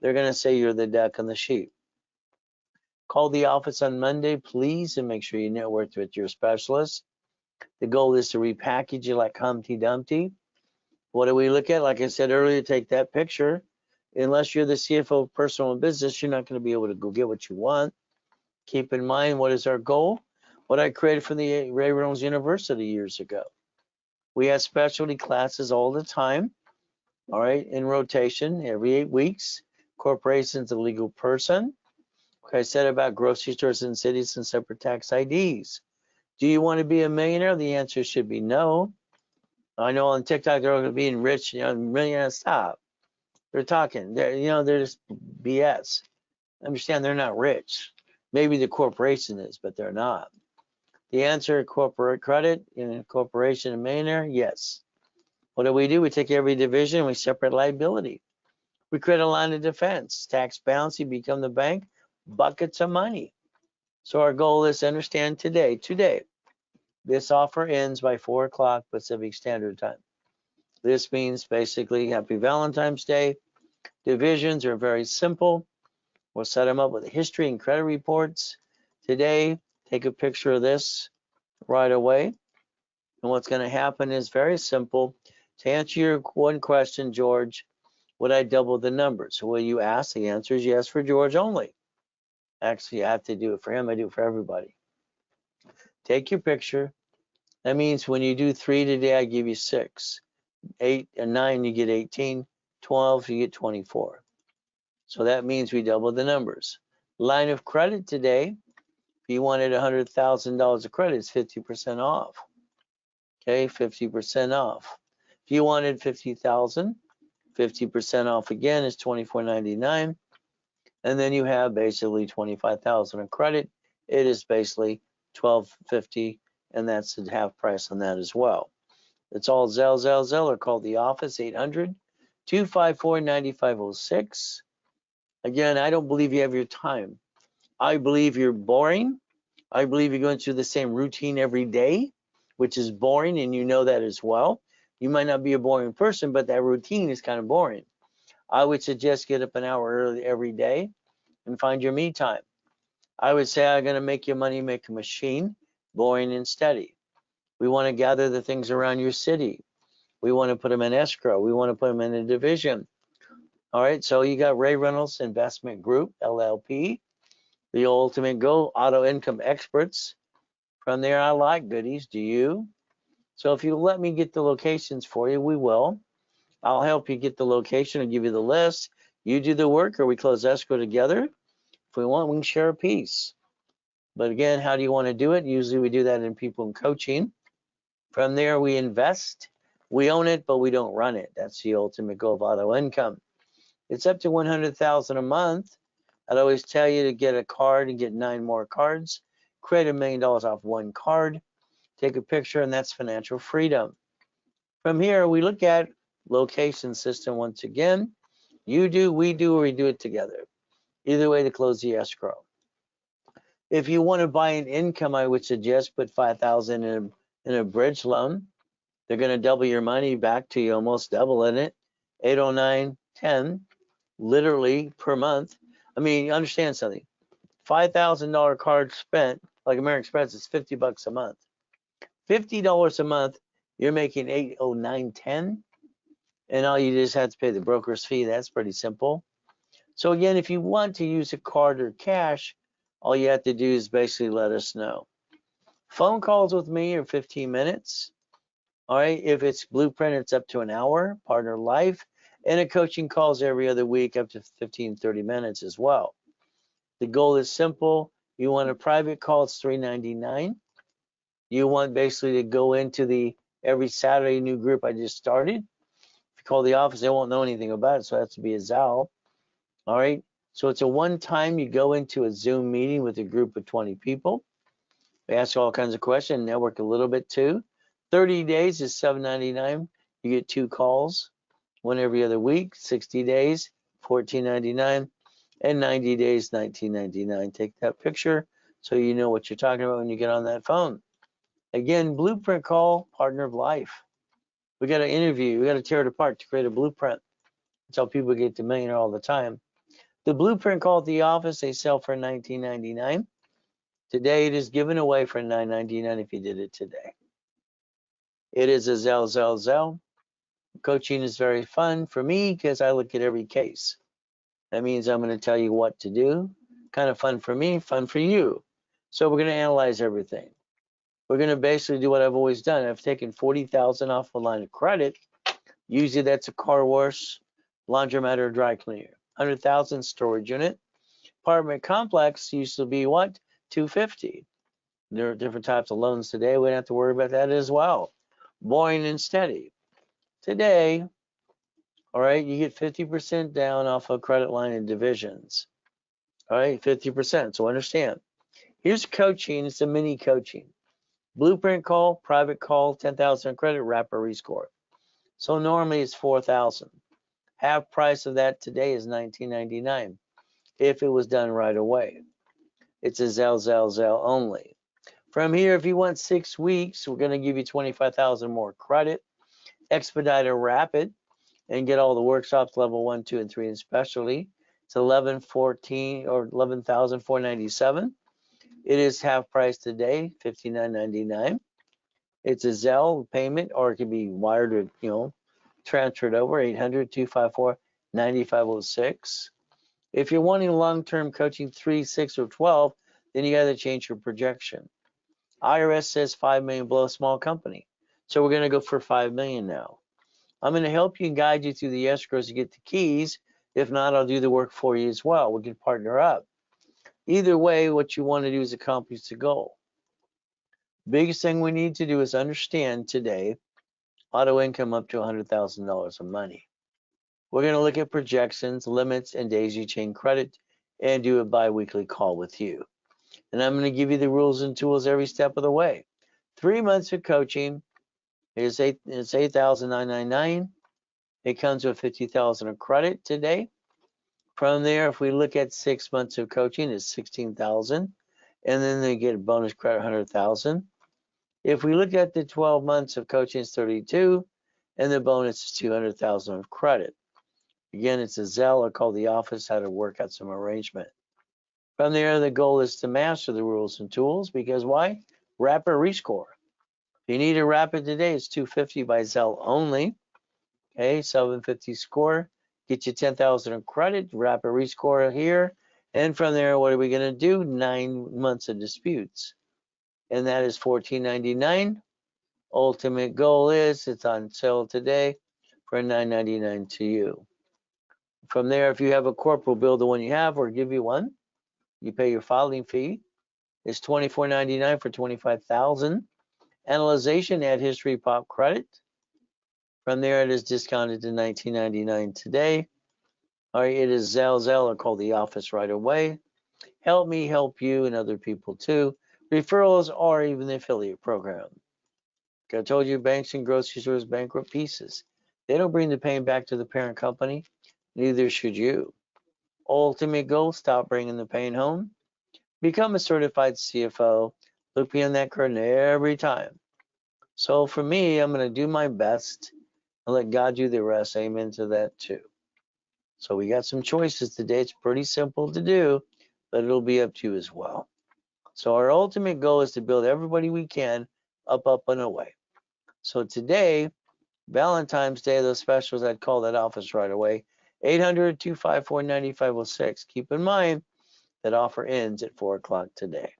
They're going to say you're the duck and the sheep. Call the office on Monday, please, and make sure you network with your specialist. The goal is to repackage you like Humpty Dumpty. What do we look at? Like I said earlier, take that picture. Unless you're the CFO of personal and business, you're not going to be able to go get what you want. Keep in mind, what is our goal? What I created for the Reynolds University years ago. We have specialty classes all the time, all right, in rotation every 8 weeks. Corporation's a legal person. Like I said about grocery stores and cities and separate tax IDs. Do you want to be a millionaire? The answer should be no. I know on TikTok they're all going to be rich, millionaire. Stop. They're talking. They're just BS. Understand they're not rich. Maybe the corporation is, but they're not. The answer: corporate credit in a corporation and millionaire. Yes. What do? We take every division. We separate liability. We create a line of defense. Tax balance. You become the bank. Buckets of money. So our goal is to understand today. This offer ends by 4 o'clock Pacific Standard Time. This means basically Happy Valentine's Day. Divisions are very simple. We'll set them up with history and credit reports. Today, take a picture of this right away. And what's going to happen is very simple. To answer your one question, George, would I double the numbers? So will you ask? The answer is yes for George only. Actually, I have to do it for him. I do it for everybody. Take your picture. That means when you do 3 today, I give you 6. 8 and 9, you get 18. 12, you get 24. So that means we double the numbers. Line of credit today, if you wanted $100,000 of credit, it's 50% off. Okay, 50% off. If you wanted 50,000, 50% off again is $24.99. And then you have basically 25,000 of credit. It is basically $12.50, and that's the half price on that as well. It's all Zelle, or call the office, 800-254-9506. Again, I don't believe you have your time. I believe you're boring. I believe you're going through the same routine every day, which is boring, and you know that as well. You might not be a boring person, but that routine is kind of boring. I would suggest get up an hour early every day and find your me time. I would say I'm going to make your money make a machine, boring and steady. We want to gather the things around your city. We want to put them in escrow. We want to put them in a division. All right, so you got Reynolds Investment Group, LLP, the ultimate goal, auto income experts. From there, I like goodies. Do you? So if you let me get the locations for you, we will. I'll help you get the location and give you the list. You do the work, or we close escrow together. If we want, we can share a piece. But again, how do you want to do it? Usually we do that in people in coaching. From there, we invest. We own it, but we don't run it. That's the ultimate goal of auto income. It's up to $100,000 a month. I'd always tell you to get a card and get 9 more cards. Create $1 million off one card. Take a picture, and that's financial freedom. From here, we look at location system once again. You do, we do, or we do it together. Either way to close the escrow. If you want to buy an income, I would suggest put $5,000 in a bridge loan. They're going to double your money back to you, almost double in it. 809, 10, literally per month. I mean, you understand something. $5,000 card spent, like American Express, is $50 a month. $50 a month, you're making 809, 10, and all you just have to pay the broker's fee. That's pretty simple. So again, if you want to use a card or cash, all you have to do is basically let us know. Phone calls with me are 15 minutes. All right, if it's Blueprint, it's up to an hour, partner life, and a coaching calls every other week up to 15, 30 minutes as well. The goal is simple. You want a private call, it's $3.99. You want basically to go into the every Saturday new group I just started. If you call the office, they won't know anything about it, so it has to be a Zal. All right, so it's a one-time, you go into a Zoom meeting with a group of 20 people. They ask all kinds of questions, network a little bit too. 30 days is $7.99. You get 2 calls, one every other week. 60 days, $14.99, and 90 days, $19.99. Take that picture so you know what you're talking about when you get on that phone. Again, Blueprint call, partner of life. We got to interview. We got to tear it apart to create a blueprint. That's how people get to millionaire all the time. The Blueprint call at the office, they sell for $19.99. Today it is given away for $9.99 if you did it today. It is a Zell. Coaching is very fun for me because I look at every case. That means I'm going to tell you what to do. Kind of fun for me, fun for you. So we're going to analyze everything. We're going to basically do what I've always done. I've taken $40,000 off a line of credit. Usually that's a car wash, laundromat, or dry cleaner. $100,000 storage unit. Apartment complex used to be what? $250. There are different types of loans today. We don't have to worry about that as well. Boring and steady. Today, all right, you get 50% down off a credit line in divisions. All right, 50%. So understand. Here's coaching. It's a mini coaching. Blueprint call, private call, 10,000 credit, wrapper rescore. So normally it's 4,000. Half price of that today is $19.99 if it was done right away. It's a Zell only. From here, if you want 6 weeks, we're going to give you 25,000 more credit, expedite or rapid, and get all the workshops level 1, 2, and 3 in specialty. It's 11,14 or 11,497. It is half price today, $59.99. It's a Zelle payment, or it can be wired or transferred over. 800-254-9506. If you're wanting long-term coaching 3, 6, or 12, then you got to change your projection. IRS says 5 million below small company, so we're going to go for 5 million now. I'm going to help you and guide you through the escrows to get the keys. If not, I'll do the work for you as well. We can partner up. Either way, what you want to do is accomplish the goal. Biggest thing we need to do is understand today, auto income up to $100,000 of money. We're going to look at projections, limits, and daisy chain credit, and do a bi-weekly call with you. And I'm going to give you the rules and tools every step of the way. 3 months of coaching is $8,999. It comes with $50,000 of credit today. From there, if we look at 6 months of coaching, it's 16,000, and then they get a bonus credit 100,000. If we look at the 12 months of coaching, it's 32, and the bonus is 200,000 of credit. Again, it's a Zelle. I'll call the office how to work out some arrangement. From there, the goal is to master the rules and tools, because why? Rapid rescore. If you need to wrap it today, it's 250 by Zelle only. Okay, 750 score. Get you 10,000 of credit, rapid rescore here. And from there, what are we going to do? 9 months of disputes. And that is $14.99. Ultimate goal is it's on sale today for $9.99 to you. From there, if you have a corp, we'll build the one you have or give you one. You pay your filing fee. It's $24.99 for 25,000. Analyzation, add history, pop credit. From there, it is discounted to $19.99 today. All right, it is Zelle. I'll call the office right away. Help me help you and other people too. Referrals or even the affiliate program. I told you banks and grocery stores bankrupt pieces. They don't bring the pain back to the parent company. Neither should you. Ultimate goal, stop bringing the pain home. Become a certified CFO. Look beyond that curtain every time. So for me, I'm going to do my best and let God do the rest. Amen to that too. So we got some choices today. It's pretty simple to do, but it'll be up to you as well. So our ultimate goal is to build everybody we can up, and away. So today, Valentine's Day, those specials, I'd call that office right away. 800-254-9506. Keep in mind that offer ends at 4 o'clock today.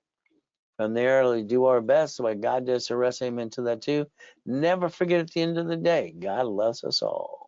From there, we'll do our best. What God does the rest, amen to that too. Never forget at the end of the day, God loves us all.